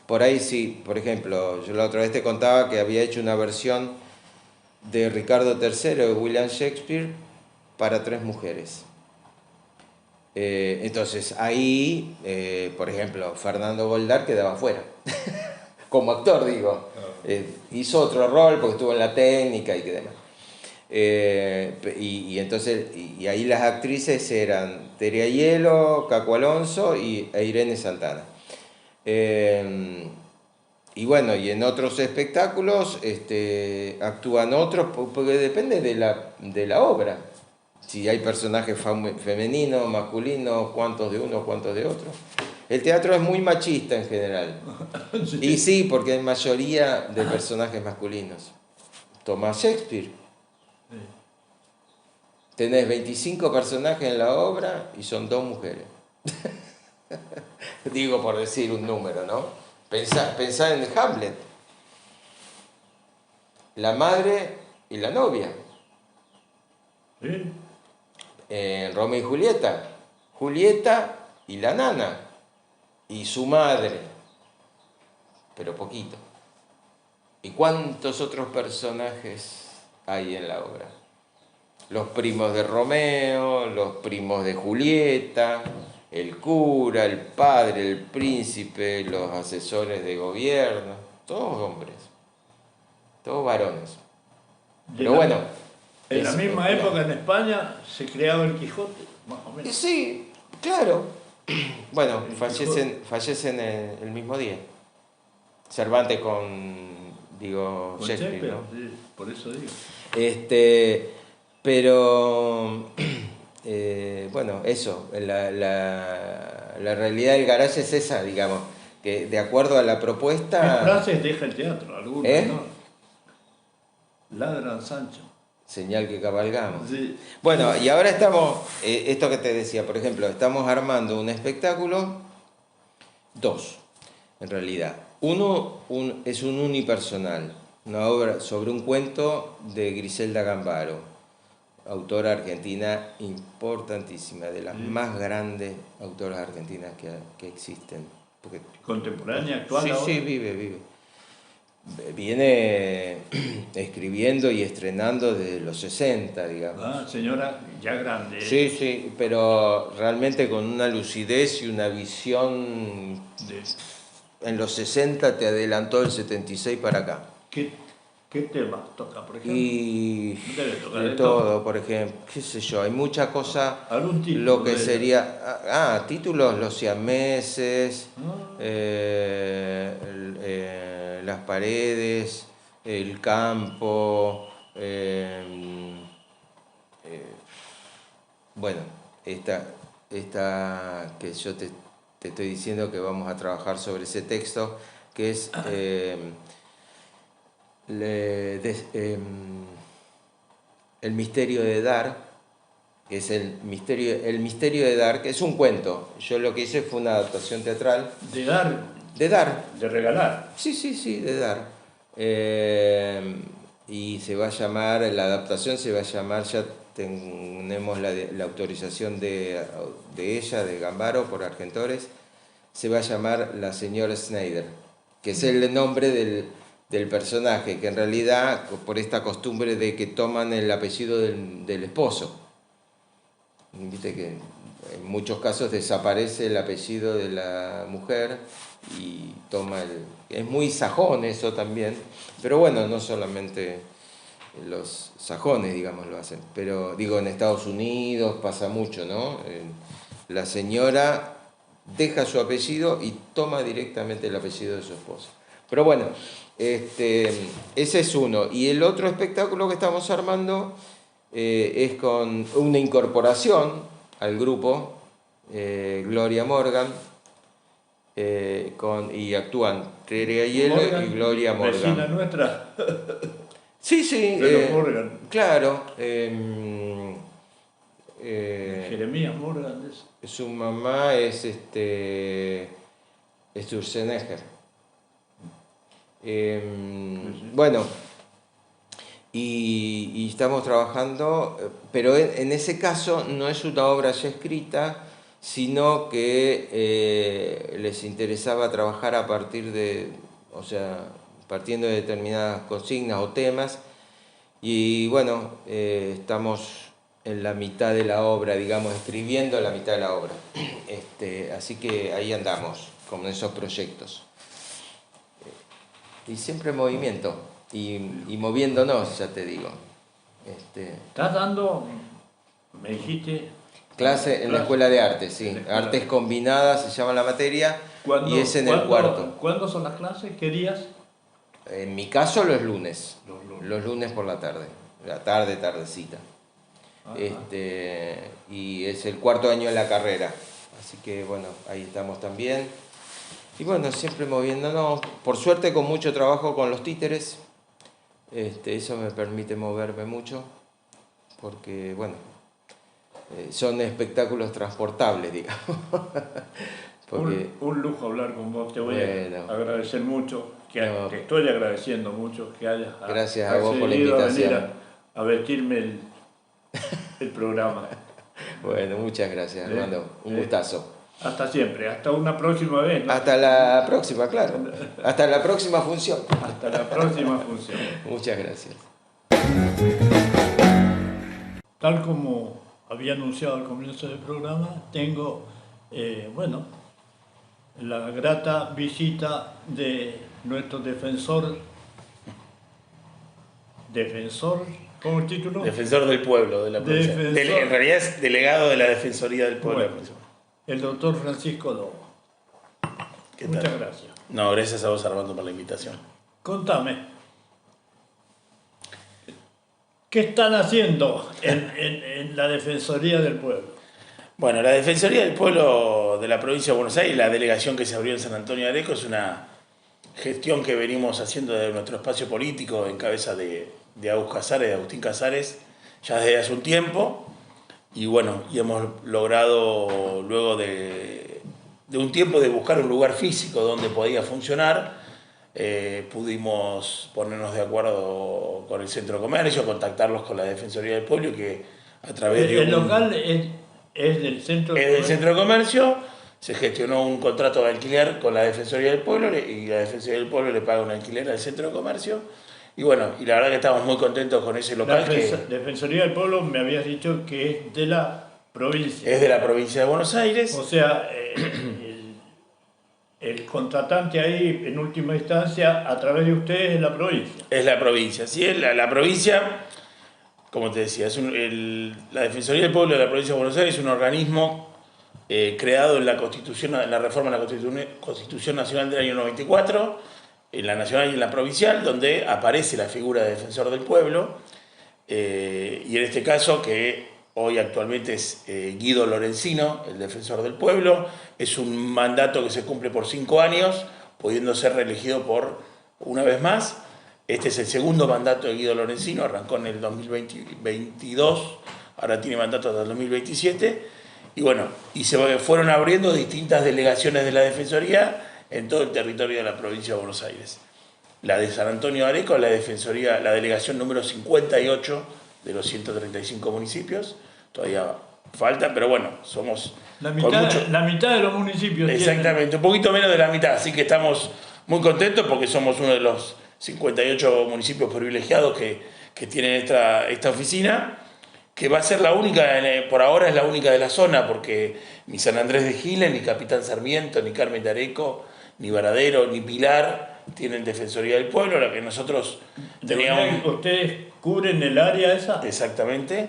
Speaker 2: por ahí sí, por ejemplo, yo la otra vez te contaba que había hecho una versión de Ricardo III de William Shakespeare para 3 mujeres. Entonces ahí, por ejemplo, Fernando Goldar quedaba fuera, como actor digo. Hizo otro rol porque estuvo en la técnica y que demás. Entonces, ahí las actrices eran Teria Hielo, Caco Alonso e Irene Santana. y bueno, y en otros espectáculos actúan otros, porque depende de la obra. Si hay personajes femeninos, masculinos, cuántos de uno, cuántos de otro. El teatro es muy machista en general.
Speaker 1: Sí.
Speaker 2: Y sí, porque hay mayoría de personajes masculinos. Tomás Shakespeare.
Speaker 1: Sí.
Speaker 2: Tenés 25 personajes en la obra y son 2 mujeres. Digo por decir un número, ¿no? Pensá en Hamlet. La madre y la novia.
Speaker 1: Sí.
Speaker 2: En Romeo y Julieta. Julieta y la nana. Y su madre. Pero poquito. ¿Y cuántos otros personajes hay en la obra? Los primos de Romeo, los primos de Julieta, el cura, el padre, el príncipe, los asesores de gobierno, todos hombres, todos varones. Pero bueno.
Speaker 1: En la misma época en España se creaba el Quijote, más o menos.
Speaker 2: Sí, claro. Bueno, fallecen el mismo día. Cervantes con Shakespeare, ¿no?
Speaker 1: Sí, por eso digo.
Speaker 2: Pero, bueno, eso, la realidad del garage es esa, digamos, que de acuerdo a la propuesta...
Speaker 1: ¿Qué frases deja el teatro? Algunas, ¿no? Ladran Sancho.
Speaker 2: Señal que cabalgamos.
Speaker 1: Sí.
Speaker 2: Bueno, y ahora estamos, esto que te decía, por ejemplo, estamos armando un espectáculo, 2, en realidad. Uno es un unipersonal, una obra sobre un cuento de Griselda Gambaro, autora argentina importantísima, de las más grandes autoras argentinas que existen. Porque,
Speaker 1: ¿Contemporánea, actual?
Speaker 2: Sí,
Speaker 1: ahora?
Speaker 2: sí, vive. Viene escribiendo y estrenando desde los 60, digamos.
Speaker 1: Ah, señora ya grande.
Speaker 2: Sí, pero realmente con una lucidez y una visión. En los 60 te adelantó el 76 para acá.
Speaker 1: ¿Qué temas toca, por ejemplo?
Speaker 2: Y
Speaker 1: Debe tocar
Speaker 2: de
Speaker 1: de
Speaker 2: todo, por ejemplo, qué sé yo, hay mucha cosa.
Speaker 1: ¿Algún título
Speaker 2: Lo que sería. Títulos: Los siameses, Las paredes, el campo. Bueno, esta que yo te estoy diciendo que vamos a trabajar sobre ese texto, que es el misterio de Dar, que es el misterio de Dar, que es un cuento. Yo lo que hice fue una adaptación teatral.
Speaker 1: De dar.
Speaker 2: De Dar.
Speaker 1: De regalar.
Speaker 2: Sí, de Dar. Y se va a llamar, la adaptación se va a llamar, ya tenemos la autorización de ella, de Gambaro, por Argentores, se va a llamar La señora Schneider, que es el nombre del personaje, que en realidad, por esta costumbre de que toman el apellido del esposo. Viste que en muchos casos desaparece el apellido de la mujer y toma es muy sajón eso también, pero bueno, no solamente los sajones, digamos, lo hacen, pero digo, en Estados Unidos pasa mucho, ¿no? La señora deja su apellido y toma directamente el apellido de su esposo. Pero bueno, ese es uno. Y el otro espectáculo que estamos armando es con una incorporación al grupo, Gloria Morgan, y actúan Tere Aiello y Gloria Morgan.
Speaker 1: Vecina nuestra.
Speaker 2: Sí,
Speaker 1: de los Morgan.
Speaker 2: Claro.
Speaker 1: Jeremías Morgan.
Speaker 2: Su mamá es Sturzenegger. Bueno, y estamos trabajando, pero en ese caso no es una obra ya escrita, sino que les interesaba trabajar a partir partiendo de determinadas consignas o temas, y bueno, estamos en la mitad de la obra, digamos, escribiendo la mitad de la obra. Así que ahí andamos, con esos proyectos. Y siempre en movimiento, y moviéndonos, ya te digo.
Speaker 1: ¿Estás dando, me dijiste,
Speaker 2: Clase en la Escuela de Artes, sí. Artes combinadas se llama la materia y es en el cuarto.
Speaker 1: ¿Cuándo son las clases? ¿Qué días?
Speaker 2: En mi caso los lunes. Los lunes por la tarde. Tardecita. Y es el cuarto año de la carrera. Así que bueno, ahí estamos también. Y bueno, siempre moviéndonos. Por suerte con mucho trabajo con los títeres. Eso me permite moverme mucho. Porque bueno, son espectáculos transportables, digamos. Porque,
Speaker 1: un lujo hablar con vos. Te voy a agradecer mucho. Te estoy agradeciendo mucho que hayas
Speaker 2: gracias a vos por la invitación.
Speaker 1: A vestirme el programa.
Speaker 2: Bueno, muchas gracias, Armando. Un gustazo.
Speaker 1: Hasta siempre, hasta una próxima vez, ¿no?
Speaker 2: Hasta la próxima, claro. Hasta la próxima función.
Speaker 1: Hasta la próxima función.
Speaker 2: Muchas gracias.
Speaker 1: Tal como había anunciado al comienzo del programa, tengo, la grata visita de nuestro defensor, ¿cómo el título?
Speaker 3: Defensor del pueblo de la provincia. En realidad es delegado de la Defensoría del Pueblo.
Speaker 1: Bueno, el doctor Francisco Lobo. Muchas gracias.
Speaker 3: No, gracias a vos, Armando, por la invitación.
Speaker 1: Contame, ¿qué están haciendo en la Defensoría del Pueblo?
Speaker 3: Bueno, la Defensoría del Pueblo de la provincia de Buenos Aires, la delegación que se abrió en San Antonio de Areco, es una gestión que venimos haciendo desde nuestro espacio político en cabeza de Agustín Casares, ya desde hace un tiempo. Y bueno, y hemos logrado, luego de un tiempo de buscar un lugar físico donde podía funcionar, pudimos ponernos de acuerdo con el Centro de Comercio, contactarlos con la Defensoría del Pueblo, que a través de
Speaker 1: el local es del Centro de Comercio.
Speaker 3: Es del Centro de Comercio. Se gestionó un contrato de alquiler con la Defensoría del Pueblo y la Defensoría del Pueblo le paga un alquiler al Centro de Comercio. Y bueno, y la verdad que estamos muy contentos con ese local.
Speaker 1: La Defensoría del Pueblo me habías dicho que es de la provincia.
Speaker 3: Es de la provincia de Buenos Aires.
Speaker 1: O sea, el contratante ahí, en última instancia, a través de ustedes, es la provincia.
Speaker 3: Es la provincia, sí, la provincia, como te decía, la Defensoría del Pueblo de la provincia de Buenos Aires es un organismo creado en la Constitución, en la reforma de la Constitución Nacional del año 94, en la nacional y en la provincial, donde aparece la figura de defensor del pueblo, y en este caso, que hoy actualmente es Guido Lorenzino, el defensor del pueblo, es un mandato que se cumple por 5 años, pudiendo ser reelegido por una vez más. Este es el segundo mandato de Guido Lorenzino, arrancó en el 2022, ahora tiene mandato hasta el 2027, y bueno, y se fueron abriendo distintas delegaciones de la Defensoría en todo el territorio de la provincia de Buenos Aires. La de San Antonio de Areco, la delegación número 58 de los 135 municipios, todavía falta, pero bueno, somos...
Speaker 1: La mitad de los municipios.
Speaker 3: Exactamente, tienen... un poquito menos de la mitad, así que estamos muy contentos porque somos uno de los 58 municipios privilegiados que tienen esta oficina, que va a ser la única, por ahora es la única de la zona, porque ni San Andrés de Giles, ni Capitán Sarmiento, ni Carmen de Areco, ni Varadero, ni Pilar tienen Defensoría del Pueblo, la que nosotros teníamos...
Speaker 1: ¿Ustedes cubren el área esa?
Speaker 3: Exactamente,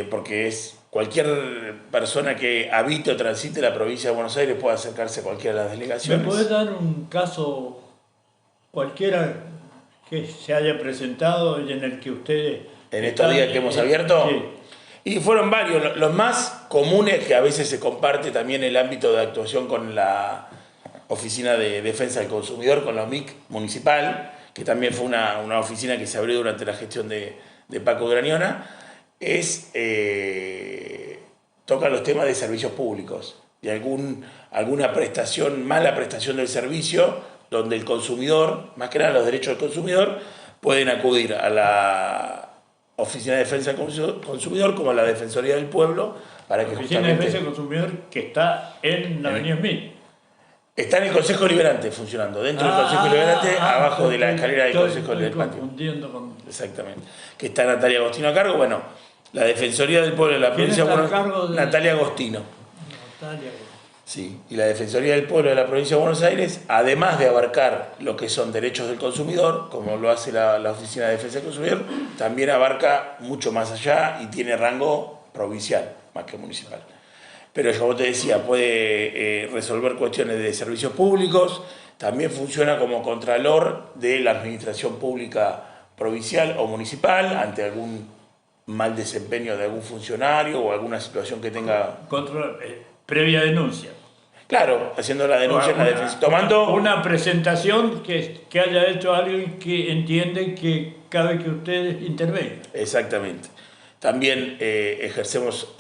Speaker 3: porque es cualquier persona que habite o transite la provincia de Buenos Aires puede acercarse a cualquiera de las delegaciones.
Speaker 1: ¿Me podés dar un caso cualquiera que se haya presentado y en el que ustedes...
Speaker 3: En estos días que hemos abierto?
Speaker 1: Sí.
Speaker 3: Y fueron varios, los más comunes, que a veces se comparte también el ámbito de actuación con la Oficina de Defensa del Consumidor, con la OMIC municipal, que también fue una oficina que se abrió durante la gestión de Paco Grañona, toca los temas de servicios públicos y alguna prestación, mala prestación del servicio, donde el consumidor, más que nada los derechos del consumidor, pueden acudir a la Oficina de Defensa del Consumidor como a la Defensoría del Pueblo para que
Speaker 1: Oficina de Defensa del Consumidor que está en la Avenida Smith.
Speaker 3: Está en el Consejo Liberante funcionando, dentro del Consejo Liberante, abajo de la escalera del Consejo Liberante. Exactamente. Que está Natalia Agostino a cargo. Bueno, la Defensoría del Pueblo de la provincia de Buenos Aires. Natalia Agostino. Sí, y la Defensoría del Pueblo de la provincia de Buenos Aires, además de abarcar lo que son derechos del consumidor, como lo hace la Oficina de Defensa del Consumidor, también abarca mucho más allá y tiene rango provincial más que municipal. Pero como te decía, puede resolver cuestiones de servicios públicos, también funciona como contralor de la administración pública provincial o municipal ante algún mal desempeño de algún funcionario o alguna situación que tenga...
Speaker 1: Previa denuncia.
Speaker 3: Claro, haciendo la denuncia, tomando...
Speaker 1: Una presentación que haya hecho alguien que entiende que cabe que ustedes intervengan.
Speaker 3: Exactamente. También ejercemos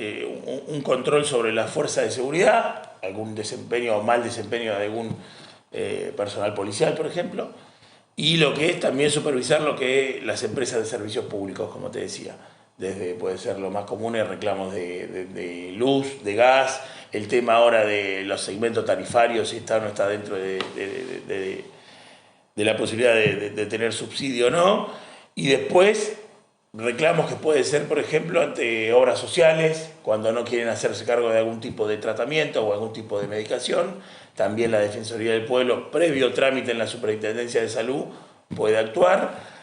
Speaker 3: un control sobre la fuerza de seguridad, algún desempeño o mal desempeño de algún personal policial, por ejemplo, y lo que es también supervisar lo que las empresas de servicios públicos, como te decía, desde puede ser lo más común, reclamos de luz, de gas, el tema ahora de los segmentos tarifarios, si está o no está dentro de la posibilidad de tener subsidio o no, y después reclamos que puede ser, por ejemplo, ante obras sociales, cuando no quieren hacerse cargo de algún tipo de tratamiento o algún tipo de medicación. También la Defensoría del Pueblo, previo trámite en la Superintendencia de Salud, puede actuar.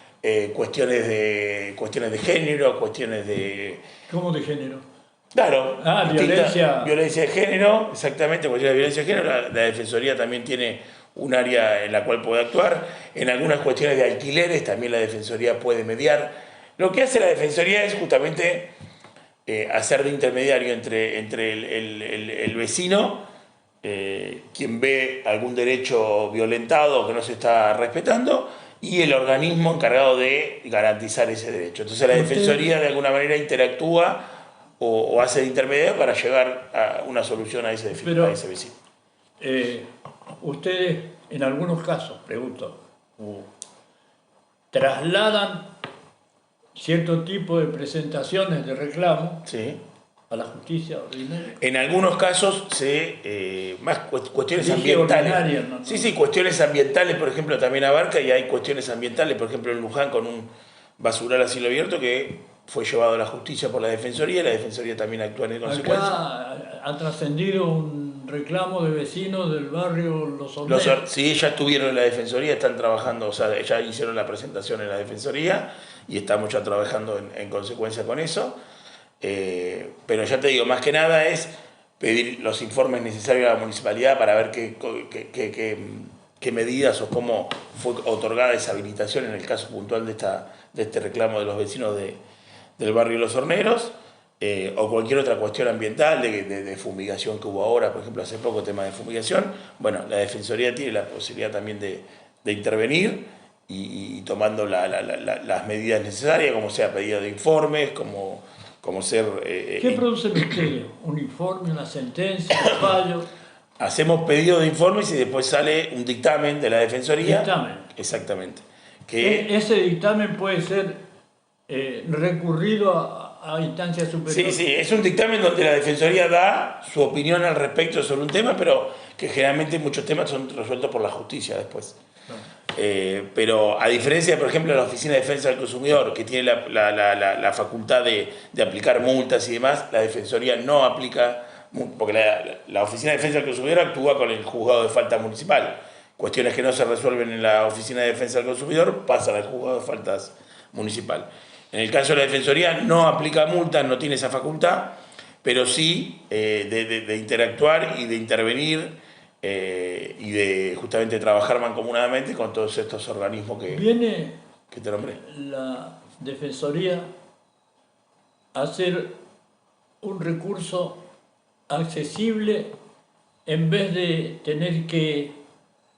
Speaker 3: Cuestiones de género, cuestiones de...
Speaker 1: ¿Cómo de género?
Speaker 3: Claro,
Speaker 1: violencia
Speaker 3: de género, exactamente, cuestiones de violencia de género. La Defensoría también tiene un área en la cual puede actuar. En algunas cuestiones de alquileres también la Defensoría puede mediar. Lo que hace la Defensoría es justamente hacer de intermediario entre el vecino, quien ve algún derecho violentado o que no se está respetando, y el organismo encargado de garantizar ese derecho. Entonces la Defensoría de alguna manera interactúa o hace de intermediario para llegar a una solución a ese vecino.
Speaker 1: Ustedes, en algunos casos, pregunto, trasladan cierto tipo de presentaciones de reclamo
Speaker 3: Sí.
Speaker 1: a la justicia ordinaria.
Speaker 3: En algunos casos más cuestiones ambientales.
Speaker 1: ¿No?
Speaker 3: Sí, cuestiones ambientales, por ejemplo, también abarca, y hay cuestiones ambientales, por ejemplo, en Luján con un basural a cielo abierto que fue llevado a la justicia por la Defensoría, y la Defensoría también actúa en consecuencia.
Speaker 1: Acá ha trascendido un reclamo de vecinos del barrio Los Horneros.
Speaker 3: Sí, ya estuvieron en la Defensoría, están trabajando, o sea, ya hicieron la presentación en la Defensoría y estamos ya trabajando en consecuencia con eso. Pero ya te digo, más que nada es pedir los informes necesarios a la municipalidad para ver qué medidas o cómo fue otorgada esa habilitación en el caso puntual de este reclamo de los vecinos del barrio Los Horneros, o cualquier otra cuestión ambiental de fumigación que hubo ahora, por ejemplo, hace poco tema de fumigación. Bueno, la Defensoría tiene la posibilidad también de intervenir y tomando las medidas necesarias, como sea pedido de informes, como ser...
Speaker 1: ¿Qué producen ustedes? ¿Un informe, una sentencia, un fallo?
Speaker 3: Hacemos pedido de informes y después sale un dictamen de la Defensoría.
Speaker 1: Dictamen.
Speaker 3: Exactamente.
Speaker 1: Ese dictamen puede ser recurrido a instancias superiores.
Speaker 3: Sí, es un dictamen donde la Defensoría da su opinión al respecto sobre un tema, pero que generalmente muchos temas son resueltos por la justicia después. Pero a diferencia, por ejemplo, de la Oficina de Defensa del Consumidor, que tiene la facultad de aplicar multas y demás, la Defensoría no aplica, porque la Oficina de Defensa del Consumidor actúa con el juzgado de falta municipal. Cuestiones que no se resuelven en la Oficina de Defensa del Consumidor pasan al juzgado de faltas municipal. En el caso de la Defensoría no aplica multas, no tiene esa facultad, pero sí de interactuar y de intervenir y de justamente trabajar mancomunadamente con todos estos organismos que te nombré.
Speaker 1: La Defensoría a hacer un recurso accesible en vez de tener que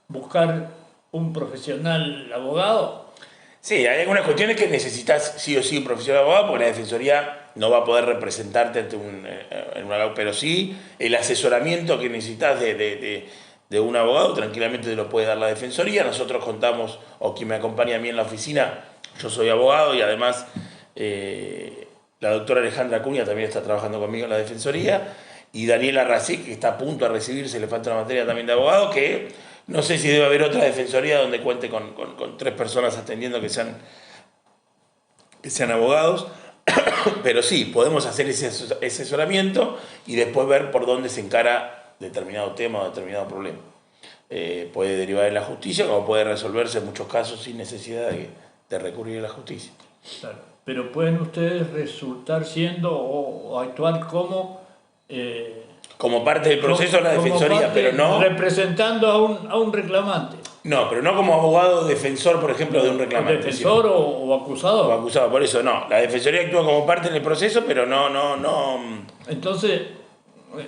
Speaker 1: buscar un profesional abogado.
Speaker 3: Sí, hay algunas cuestiones que necesitas sí o sí un profesional abogado, porque la Defensoría no va a poder representarte ante pero sí el asesoramiento que necesitas de un abogado, tranquilamente te lo puede dar la Defensoría. Nosotros contamos, o quien me acompaña a mí en la oficina, yo soy abogado y además la doctora Alejandra Acuña también está trabajando conmigo en la Defensoría, y Daniela Racic, que está a punto de recibirse, le falta una materia también de abogado, que no sé si debe haber otra Defensoría donde cuente con 3 personas atendiendo que sean abogados. Pero sí, podemos hacer ese asesoramiento y después ver por dónde se encara determinado tema o determinado problema. Puede derivar en la justicia, como puede resolverse en muchos casos sin necesidad de recurrir a la justicia.
Speaker 1: Claro. pero pueden ustedes resultar siendo o actuar como...
Speaker 3: como parte del proceso de la
Speaker 1: como
Speaker 3: defensoría,
Speaker 1: parte,
Speaker 3: pero no...
Speaker 1: representando a un reclamante.
Speaker 3: No, pero no como abogado defensor, por ejemplo, de un reclamante.
Speaker 1: Defensor o acusado.
Speaker 3: O acusado, por eso no. La defensoría actúa como parte en el proceso, pero no.
Speaker 1: Entonces.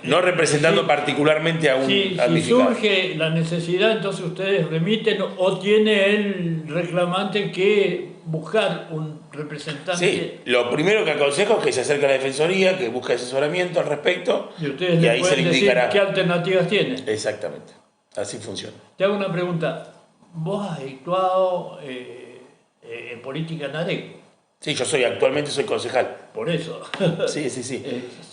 Speaker 3: No representando particularmente a un
Speaker 1: si surge la necesidad, entonces ustedes remiten o tiene el reclamante que buscar un representante.
Speaker 3: Sí, lo primero que aconsejo es que se acerque a la defensoría, que busque asesoramiento al respecto.
Speaker 1: Y ustedes
Speaker 3: y ahí se le indicará
Speaker 1: qué alternativas tienen.
Speaker 3: Exactamente. Así funciona.
Speaker 1: Te hago una pregunta. ¿Vos has actuado en política en Areco?
Speaker 3: Sí, actualmente soy concejal.
Speaker 1: Por eso.
Speaker 3: Sí.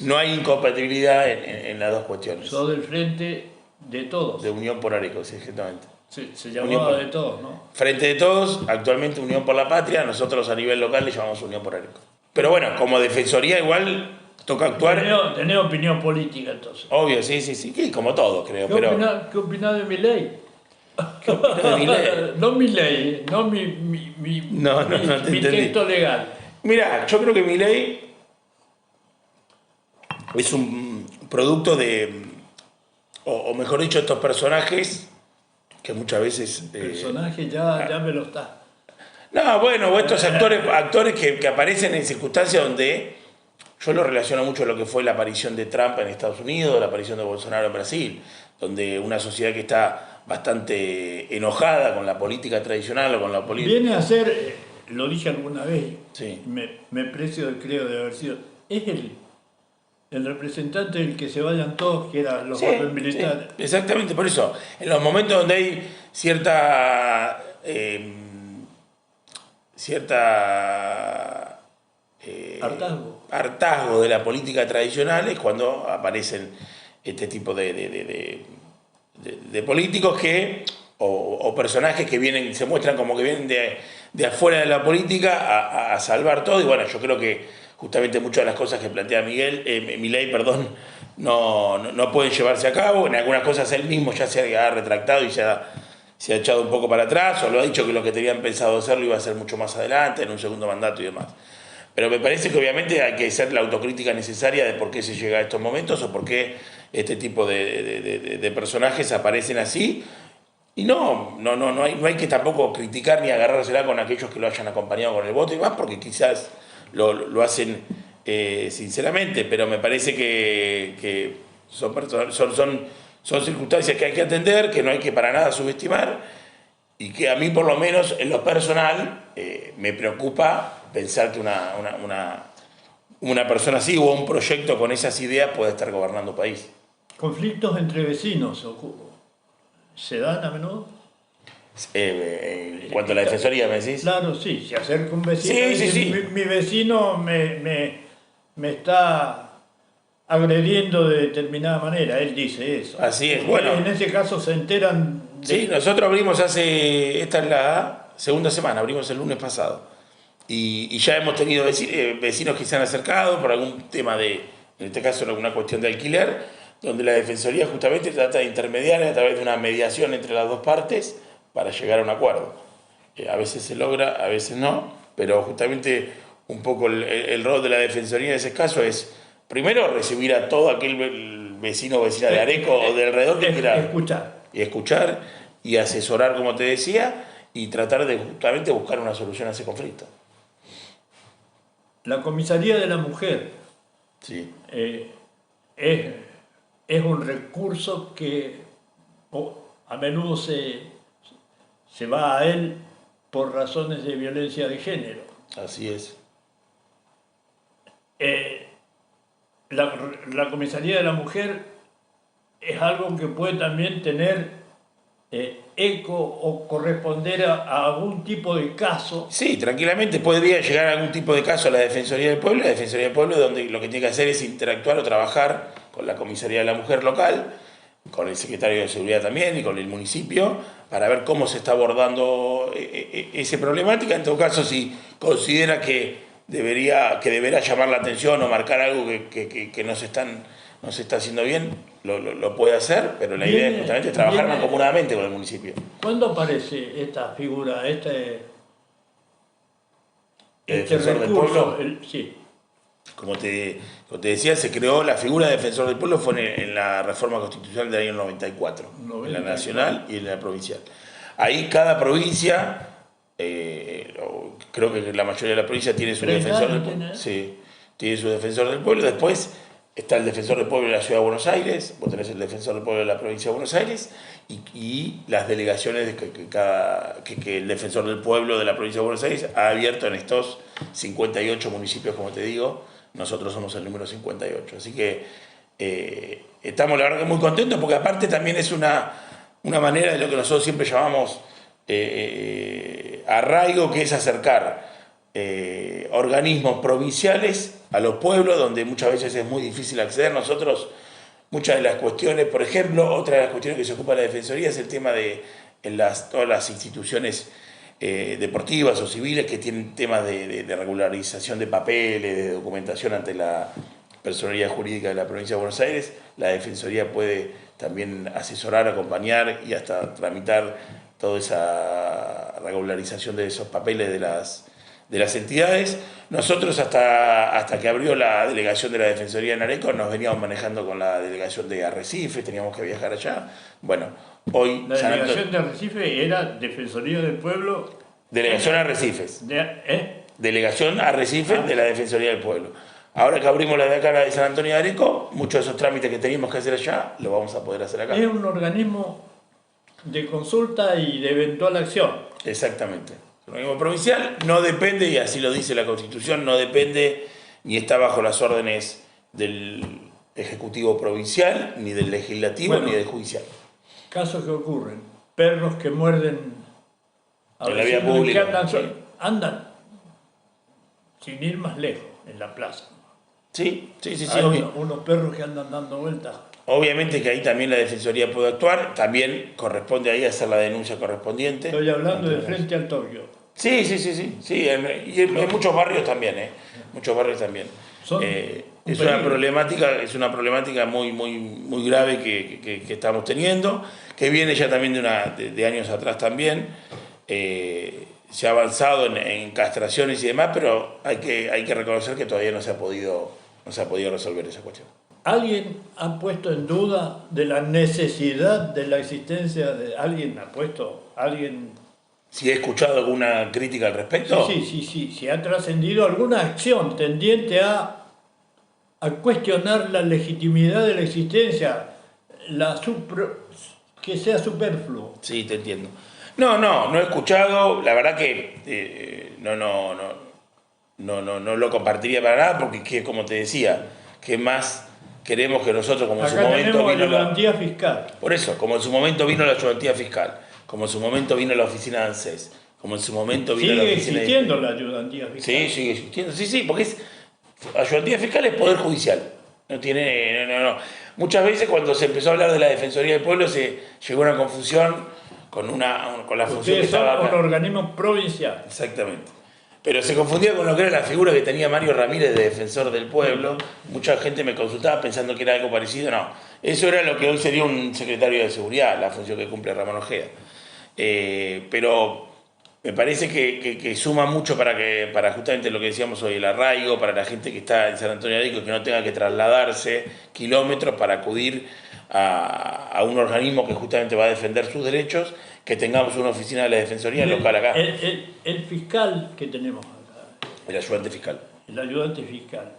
Speaker 3: No hay incompatibilidad en las dos cuestiones.
Speaker 1: Sos del Frente de Todos.
Speaker 3: De Unión por Areco, sí, exactamente.
Speaker 1: Se llamaba de Todos, ¿no?
Speaker 3: Frente de Todos, actualmente Unión por la Patria, nosotros a nivel local le llamamos Unión por Areco. Pero bueno, como defensoría igual toca actuar.
Speaker 1: Tenés opinión política entonces.
Speaker 3: Obvio, sí, como todo creo.
Speaker 1: ¿Qué opinás de mi ley?
Speaker 3: ¿Qué opinas de mi ley?
Speaker 1: No mi ley, no mi texto legal.
Speaker 3: Mira, yo creo que mi ley es un producto de, o mejor dicho, estos personajes que muchas veces...
Speaker 1: Personaje ya me lo está.
Speaker 3: No, bueno, estos actores que aparecen en circunstancias donde yo lo relaciono mucho a lo que fue la aparición de Trump en Estados Unidos, la aparición de Bolsonaro en Brasil, donde una sociedad que está bastante enojada con la política tradicional o con la política...
Speaker 1: Viene a ser, lo dije alguna vez,
Speaker 3: sí.
Speaker 1: me precio creo de haber sido, es el representante del que se vayan todos, que eran los golpes militares.
Speaker 3: Sí, exactamente, por eso, en los momentos donde hay cierta hartazgo de la política tradicional es cuando aparecen este tipo de políticos que o personajes que vienen, se muestran como que vienen de afuera de la política a salvar todo. Y bueno, yo creo que justamente muchas de las cosas que plantea Milei, no pueden llevarse a cabo. En algunas cosas él mismo ya se ha retractado y se ha echado un poco para atrás, o lo ha dicho que lo que tenían pensado hacer lo iba a hacer mucho más adelante, en un segundo mandato y demás. Pero me parece que obviamente hay que hacer la autocrítica necesaria de por qué se llega a estos momentos o por qué este tipo de personajes aparecen así. Y no hay que tampoco criticar ni agarrársela con aquellos que lo hayan acompañado con el voto y más, porque quizás lo hacen sinceramente, pero me parece que son circunstancias que hay que atender, que no hay que para nada subestimar y que a mí por lo menos en lo personal me preocupa pensar que una persona así o un proyecto con esas ideas puede estar gobernando país.
Speaker 1: ¿Conflictos entre vecinos se dan a menudo?
Speaker 3: En cuanto a la defensoría, ¿me decís?
Speaker 1: Claro, sí, se acerca un vecino y
Speaker 3: sí,
Speaker 1: dice,
Speaker 3: sí.
Speaker 1: Mi vecino me está agrediendo de determinada manera, él dice eso.
Speaker 3: Así es, bueno.
Speaker 1: En ese caso se enteran...
Speaker 3: Sí, nosotros abrimos esta es la segunda semana, abrimos el lunes pasado. Y ya hemos tenido vecinos que se han acercado por algún tema en este caso alguna cuestión de alquiler, donde la Defensoría justamente trata de intermediar a través de una mediación entre las dos partes para llegar a un acuerdo. A veces se logra, a veces no, pero justamente un poco el rol de la Defensoría en ese caso es, primero, recibir a todo aquel vecino o vecina de Areco o de alrededor que quiera... Escuchar y asesorar, como te decía, y tratar de justamente buscar una solución a ese conflicto.
Speaker 1: La Comisaría de la Mujer
Speaker 3: sí.
Speaker 1: Es un recurso que a menudo se va a él por razones de violencia de género.
Speaker 3: Así es.
Speaker 1: La Comisaría de la Mujer es algo que puede también tener eco o corresponder a algún tipo de caso.
Speaker 3: Sí, tranquilamente podría llegar a algún tipo de caso a la Defensoría del Pueblo. La Defensoría del Pueblo donde lo que tiene que hacer es interactuar o trabajar con la Comisaría de la Mujer local, con el Secretario de Seguridad también y con el municipio, para ver cómo se está abordando esa problemática. En todo caso, si considera que deberá llamar la atención o marcar algo que no se está haciendo bien, lo puede hacer, pero la idea es justamente trabajar mancomunadamente con el municipio.
Speaker 1: ¿Cuándo aparece esta figura,
Speaker 3: defensor del pueblo.
Speaker 1: Sí.
Speaker 3: Como te decía, se creó la figura de defensor del pueblo fue en la reforma constitucional del año 94, en la nacional y en la provincial. Ahí cada provincia, creo que la mayoría de la provincia tiene su defensor del pueblo. Sí, tiene su defensor del pueblo. Después está el defensor del pueblo de la Ciudad de Buenos Aires, vos tenés el defensor del pueblo de la provincia de Buenos Aires y las delegaciones que el defensor del pueblo de la provincia de Buenos Aires ha abierto en estos 58 municipios, como te digo. Nosotros somos el número 58. Así que estamos la verdad que muy contentos porque aparte también es una manera de lo que nosotros siempre llamamos arraigo, que es acercar organismos provinciales a los pueblos donde muchas veces es muy difícil acceder. Nosotros, muchas de las cuestiones, por ejemplo, otra de las cuestiones que se ocupa la Defensoría es el tema de todas las instituciones deportivas o civiles que tienen temas de regularización de papeles, de documentación ante la personería jurídica de la provincia de Buenos Aires. La Defensoría puede también asesorar, acompañar y hasta tramitar toda esa regularización de esos papeles de las entidades. Nosotros hasta que abrió la delegación de la Defensoría en Areco nos veníamos manejando con la delegación de Arrecife, teníamos que viajar allá. Bueno, hoy...
Speaker 1: La delegación de Arrecife era Defensoría del Pueblo...
Speaker 3: Delegación Arrecifes. Delegación Arrecifes de la Defensoría del Pueblo. Ahora que abrimos la de acá, la de San Antonio de Areco, muchos de esos trámites que teníamos que hacer allá, los vamos a poder hacer acá.
Speaker 1: Es un organismo de consulta y de eventual acción.
Speaker 3: Exactamente. El organismo provincial no depende, y así lo dice la Constitución, no depende ni está bajo las órdenes del Ejecutivo Provincial, ni del Legislativo, ni del Judicial.
Speaker 1: Casos que ocurren. Perros que muerden
Speaker 3: en la vía pública.
Speaker 1: Que andan sin ir más lejos, en la plaza.
Speaker 3: Sí.
Speaker 1: Hay unos perros que andan dando vueltas.
Speaker 3: Obviamente que ahí también la Defensoría puede actuar, también corresponde ahí hacer la denuncia correspondiente.
Speaker 1: Estoy hablando de frente al Tokio.
Speaker 3: Sí, y en muchos barrios también, muchos barrios también. Es una problemática muy grave que estamos teniendo, que viene ya también de años atrás también. Se ha avanzado en castraciones y demás, pero hay que reconocer que todavía no se ha podido resolver esa cuestión.
Speaker 1: ¿Alguien ha puesto en duda de la necesidad de la existencia de alguien? ¿Alguien?
Speaker 3: ¿Si he escuchado alguna crítica al respecto?
Speaker 1: Sí. Si ha trascendido alguna acción tendiente a cuestionar la legitimidad de la existencia, que sea superfluo.
Speaker 3: Sí, te entiendo. No he escuchado. La verdad que no lo compartiría para nada porque, como te decía, ¿qué más queremos que nosotros, como en su momento vino la
Speaker 1: ayudantía fiscal?
Speaker 3: Por eso, como en su momento vino la ayudantía fiscal, como en su momento vino la oficina de ANSES, como en su momento vino la oficina
Speaker 1: Sigue existiendo la ayudantía fiscal.
Speaker 3: Sí, sigue existiendo. Sí, porque ayudantía fiscal es poder judicial. No. Muchas veces cuando se empezó a hablar de la Defensoría del Pueblo se llegó a una confusión con la función que estaba acá.
Speaker 1: Ustedes son un organismo provincial.
Speaker 3: Exactamente. Pero se confundía con lo que era la figura que tenía Mario Ramírez de Defensor del Pueblo. Mucha gente me consultaba pensando que era algo parecido. No, eso era lo que hoy sería un secretario de Seguridad, la función que cumple Ramón Ojeda. Pero me parece que suma mucho para justamente lo que decíamos hoy, el arraigo, para la gente que está en San Antonio de Areco, que no tenga que trasladarse kilómetros para acudir a un organismo que justamente va a defender sus derechos, que tengamos una oficina de la Defensoría local acá.
Speaker 1: El fiscal que tenemos acá.
Speaker 3: El ayudante fiscal.
Speaker 1: El ayudante fiscal.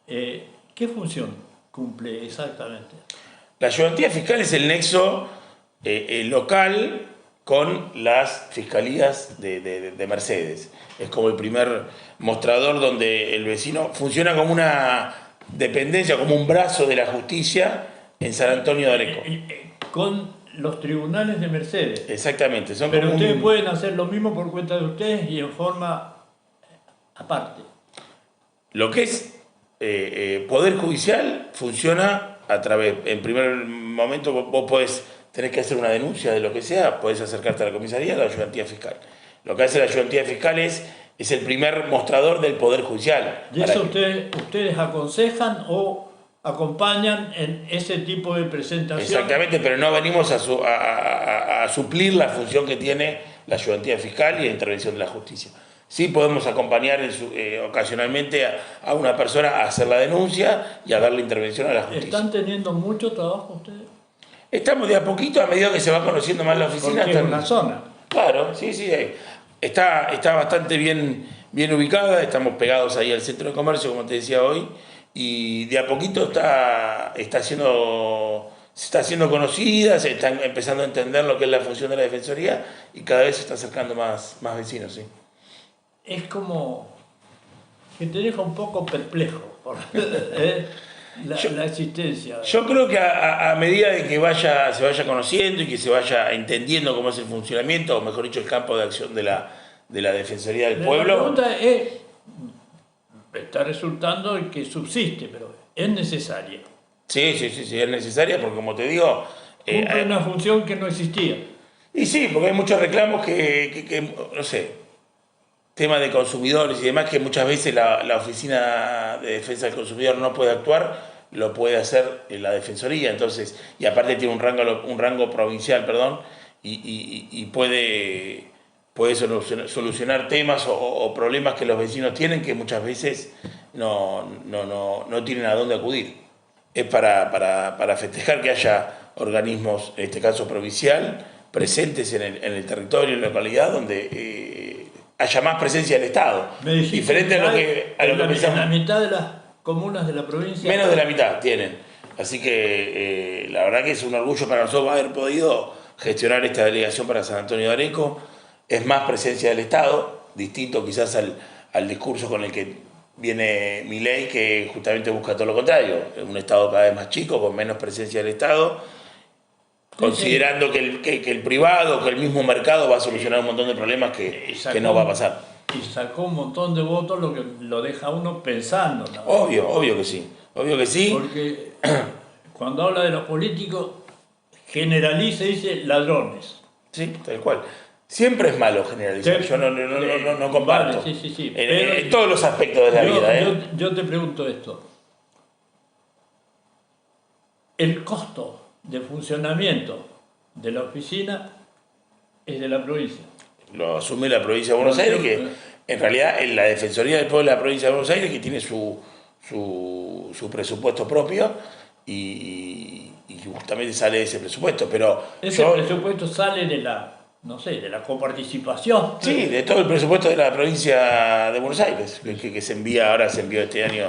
Speaker 1: ¿Qué función cumple exactamente?
Speaker 3: La ayudantía fiscal es el nexo local con las fiscalías de Mercedes. Es como el primer mostrador donde el vecino funciona como una dependencia, como un brazo de la justicia en San Antonio de Areco.
Speaker 1: Con los tribunales de Mercedes.
Speaker 3: Exactamente.
Speaker 1: Pero ustedes pueden hacer lo mismo por cuenta de ustedes y en forma aparte.
Speaker 3: Lo que es Poder Judicial funciona a través, en primer momento vos tenés que hacer una denuncia de lo que sea, podés acercarte a la comisaría, a la ayudantía fiscal. Lo que hace la ayudantía fiscal es el primer mostrador del Poder Judicial.
Speaker 1: ¿Y eso ustedes aconsejan o acompañan en ese tipo de presentación?
Speaker 3: Exactamente, pero no venimos a suplir la función que tiene la ayudantía fiscal y la intervención de la justicia. Sí podemos acompañar ocasionalmente a una persona a hacer la denuncia y a darle intervención a la justicia.
Speaker 1: ¿Están teniendo mucho trabajo ustedes?
Speaker 3: Estamos de a poquito, a medida que se va conociendo más la oficina.
Speaker 1: Porque es una zona.
Speaker 3: Claro, sí, está bastante bien ubicada, estamos pegados ahí al centro de comercio, como te decía hoy, y de a poquito se está haciendo conocida, se está empezando a entender lo que es la función de la Defensoría y cada vez se está acercando más vecinos, sí.
Speaker 1: Es como que te deja un poco perplejo por la existencia.
Speaker 3: Yo creo que a medida de que se vaya conociendo y que se vaya entendiendo cómo es el funcionamiento, o mejor dicho, el campo de acción de la Defensoría del Pueblo.
Speaker 1: La pregunta está resultando que subsiste, pero es necesaria.
Speaker 3: Sí, es necesaria porque, como te digo...
Speaker 1: Cumple una función que no existía.
Speaker 3: Y sí, porque hay muchos reclamos que no sé, temas de consumidores y demás, que muchas veces la Oficina de Defensa del Consumidor no puede actuar, lo puede hacer la Defensoría, entonces, y aparte tiene un rango provincial, perdón, y puede solucionar temas o problemas que los vecinos tienen que muchas veces no tienen a dónde acudir. Es para festejar que haya organismos, en este caso provincial, presentes en el territorio, en la localidad, donde haya más presencia del Estado. Diferente a lo que pensamos.
Speaker 1: En la mitad de las comunas de la provincia.
Speaker 3: Menos de la mitad tienen. Así que la verdad que es un orgullo para nosotros haber podido gestionar esta delegación para San Antonio de Areco. Es más presencia del Estado, distinto quizás al discurso con el que viene Milei, que justamente busca todo lo contrario, un Estado cada vez más chico, con menos presencia del Estado, considerando que el privado, que el mismo mercado va a solucionar un montón de problemas que no va a pasar.
Speaker 1: Y sacó un montón de votos, lo que lo deja uno pensando, ¿no?
Speaker 3: Obvio que sí.
Speaker 1: Porque cuando habla de los políticos, generaliza y dice ladrones.
Speaker 3: Sí, tal cual. Siempre es malo generalizar, yo no comparto.
Speaker 1: Vale, sí.
Speaker 3: En todos los aspectos de la vida.
Speaker 1: Yo te pregunto esto. El costo de funcionamiento de la oficina es de la provincia.
Speaker 3: Lo asume la provincia de Buenos Aires, que en realidad en la Defensoría del Pueblo de la provincia de Buenos Aires, que tiene su presupuesto propio y justamente sale de ese presupuesto. Pero
Speaker 1: ese presupuesto sale de la coparticipación.
Speaker 3: Sí, de todo el presupuesto de la provincia de Buenos Aires, que se envió este año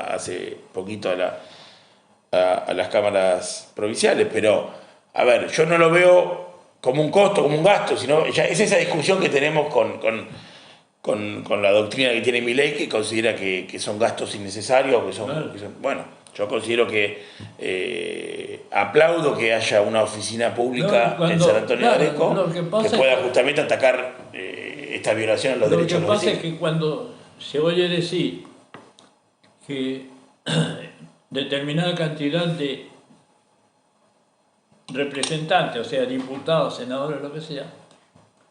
Speaker 3: hace poquito a las cámaras provinciales. Pero, a ver, yo no lo veo como un costo, como un gasto, sino ya es esa discusión que tenemos con la doctrina que tiene Milei, que considera que son gastos innecesarios,
Speaker 1: Claro.
Speaker 3: bueno, yo considero que aplaudo que haya una oficina pública en San Antonio de Areco que pueda justamente atacar esta violación a los derechos de los vecinos.
Speaker 1: Lo que pasa es que cuando se oye decir que determinada cantidad de representantes, o sea, diputados, senadores, lo que sea,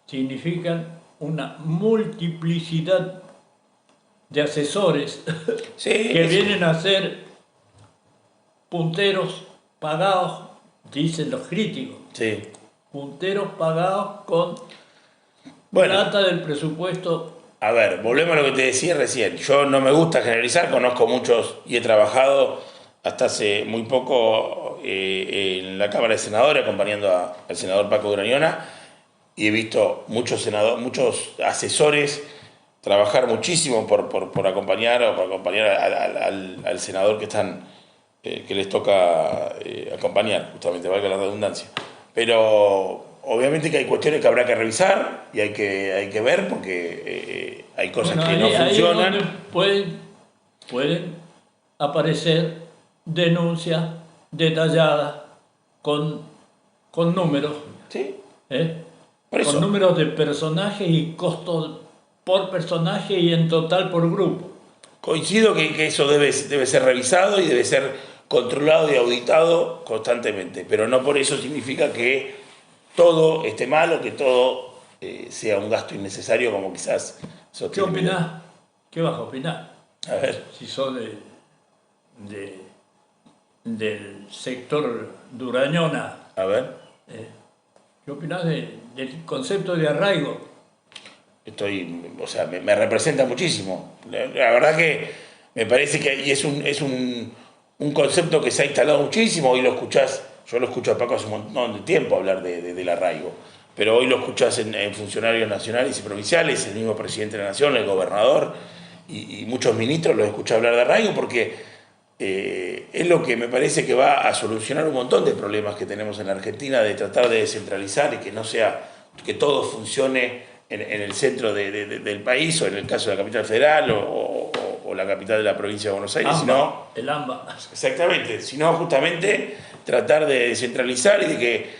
Speaker 1: significan una multiplicidad de asesores que vienen a ser punteros pagados, dicen los críticos, punteros pagados con plata del presupuesto.
Speaker 3: A ver, volvemos a lo que te decía recién. Yo no me gusta generalizar, conozco muchos y he trabajado hasta hace muy poco en la Cámara de Senadores acompañando al senador Paco Durañona y he visto muchos asesores trabajar muchísimo por acompañar al senador que les toca acompañar, justamente, valga la redundancia. Pero obviamente que hay cuestiones que habrá que revisar y hay que ver porque hay cosas que no funcionan.
Speaker 1: Ahí es donde pueden aparecer denuncias detalladas con números.
Speaker 3: Sí.
Speaker 1: Por eso. Con números de personajes y costos por personaje y en total por grupo.
Speaker 3: Coincido que eso debe ser revisado y debe ser controlado y auditado constantemente, pero no por eso significa que todo esté mal o que todo sea un gasto innecesario como quizás
Speaker 1: sostiene. ¿Qué opinás? ¿Qué vas a opinar?
Speaker 3: A ver.
Speaker 1: Si sos del sector Durañona.
Speaker 3: A ver.
Speaker 1: ¿Qué opinás del concepto de arraigo?
Speaker 3: o sea, me representa muchísimo. La verdad que me parece que y es un concepto que se ha instalado muchísimo. Hoy lo escuchás, yo lo escucho a Paco hace un montón de tiempo hablar del arraigo, pero hoy lo escuchás en funcionarios nacionales y provinciales, el mismo presidente de la Nación, el gobernador y muchos ministros los escuché hablar de arraigo porque es lo que me parece que va a solucionar un montón de problemas que tenemos en la Argentina, de tratar de descentralizar y que no sea, que todo funcione en el centro del país o en el caso de la capital federal o la capital de la provincia de Buenos Aires, sino
Speaker 1: el AMBA.
Speaker 3: Exactamente, sino justamente tratar de descentralizar y de que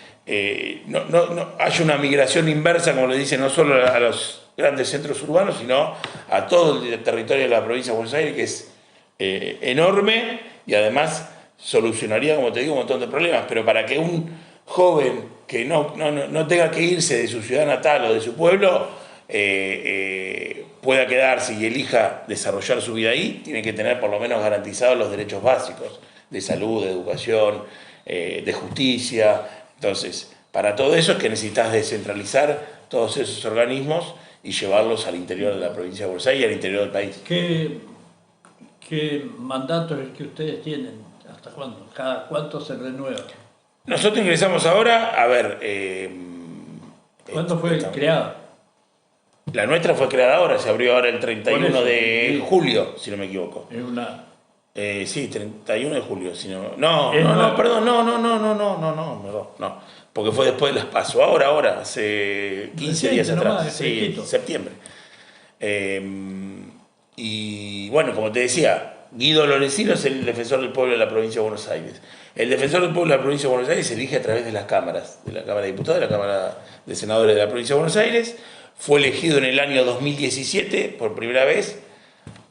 Speaker 3: no haya una migración inversa, como le dicen, no solo a los grandes centros urbanos, sino a todo el territorio de la provincia de Buenos Aires, que es enorme y además solucionaría, como te digo, un montón de problemas. Pero para que un joven que no tenga que irse de su ciudad natal o de su pueblo, pueda quedarse y elija desarrollar su vida ahí, tiene que tener por lo menos garantizados los derechos básicos de salud, de educación, de justicia. Entonces, para todo eso es que necesitas descentralizar todos esos organismos y llevarlos al interior de la provincia de Buenos Aires y al interior del país.
Speaker 1: ¿Qué mandato es el que ustedes tienen? ¿Hasta cuándo? ¿Cada cuánto se renueva?
Speaker 3: Nosotros ingresamos ahora, a ver...
Speaker 1: ¿Cuándo fue creada?
Speaker 3: La nuestra fue creada ahora, se abrió ahora el 31 de julio, si no me equivoco.
Speaker 1: Es una...
Speaker 3: Sí, 31 de julio, si no... No, perdón, no, porque fue después de las PASO, ahora, hace 15 días atrás, sí, septiembre. Y bueno, como te decía, Guido Lorenzino es el defensor del pueblo de la provincia de Buenos Aires. El defensor del pueblo de la provincia de Buenos Aires se elige a través de las cámaras, de la Cámara de Diputados, de la Cámara de Senadores de la provincia de Buenos Aires. Fue elegido en el año 2017 por primera vez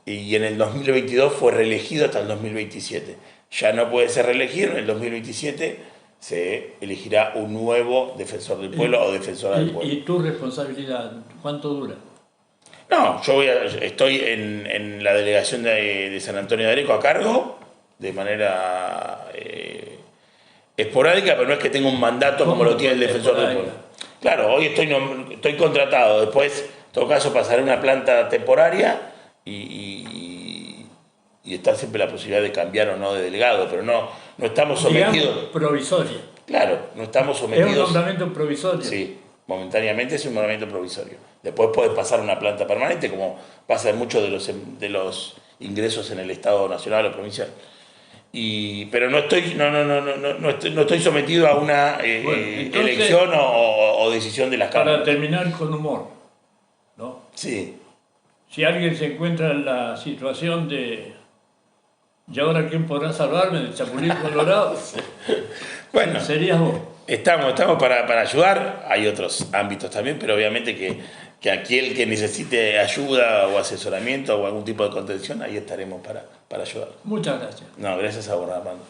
Speaker 3: y en el 2022 fue reelegido hasta el 2027. Ya no puede ser reelegido, en el 2027 se elegirá un nuevo defensor del pueblo o defensora del pueblo.
Speaker 1: ¿Y tu responsabilidad cuánto dura?
Speaker 3: No, yo estoy en la delegación de San Antonio de Areco a cargo, de manera esporádica, pero no es que tenga un mandato como lo tiene el defensor del pueblo. Claro, hoy estoy contratado, después, en todo caso, pasaré una planta temporaria y está siempre la posibilidad de cambiar o no de delegado, pero no estamos sometidos...
Speaker 1: Digamos, provisorio.
Speaker 3: Claro, no estamos sometidos...
Speaker 1: Es un nombramiento provisorio.
Speaker 3: Sí, momentáneamente es un nombramiento provisorio. Después puede pasar a una planta permanente, como pasa en muchos de los ingresos en el Estado nacional o provincial. Pero no estoy sometido a una elección o decisión de las cámaras.
Speaker 1: Para terminar con humor, ¿no?
Speaker 3: Sí.
Speaker 1: Si alguien se encuentra en la situación de ¿y ahora quién podrá salvarme del Chapulín Colorado?
Speaker 3: Bueno,
Speaker 1: serías vos.
Speaker 3: Estamos para ayudar. Hay otros ámbitos también, pero obviamente que aquel que necesite ayuda o asesoramiento o algún tipo de contención, ahí estaremos para ayudar.
Speaker 1: Muchas gracias.
Speaker 3: No, gracias a vos, Armando.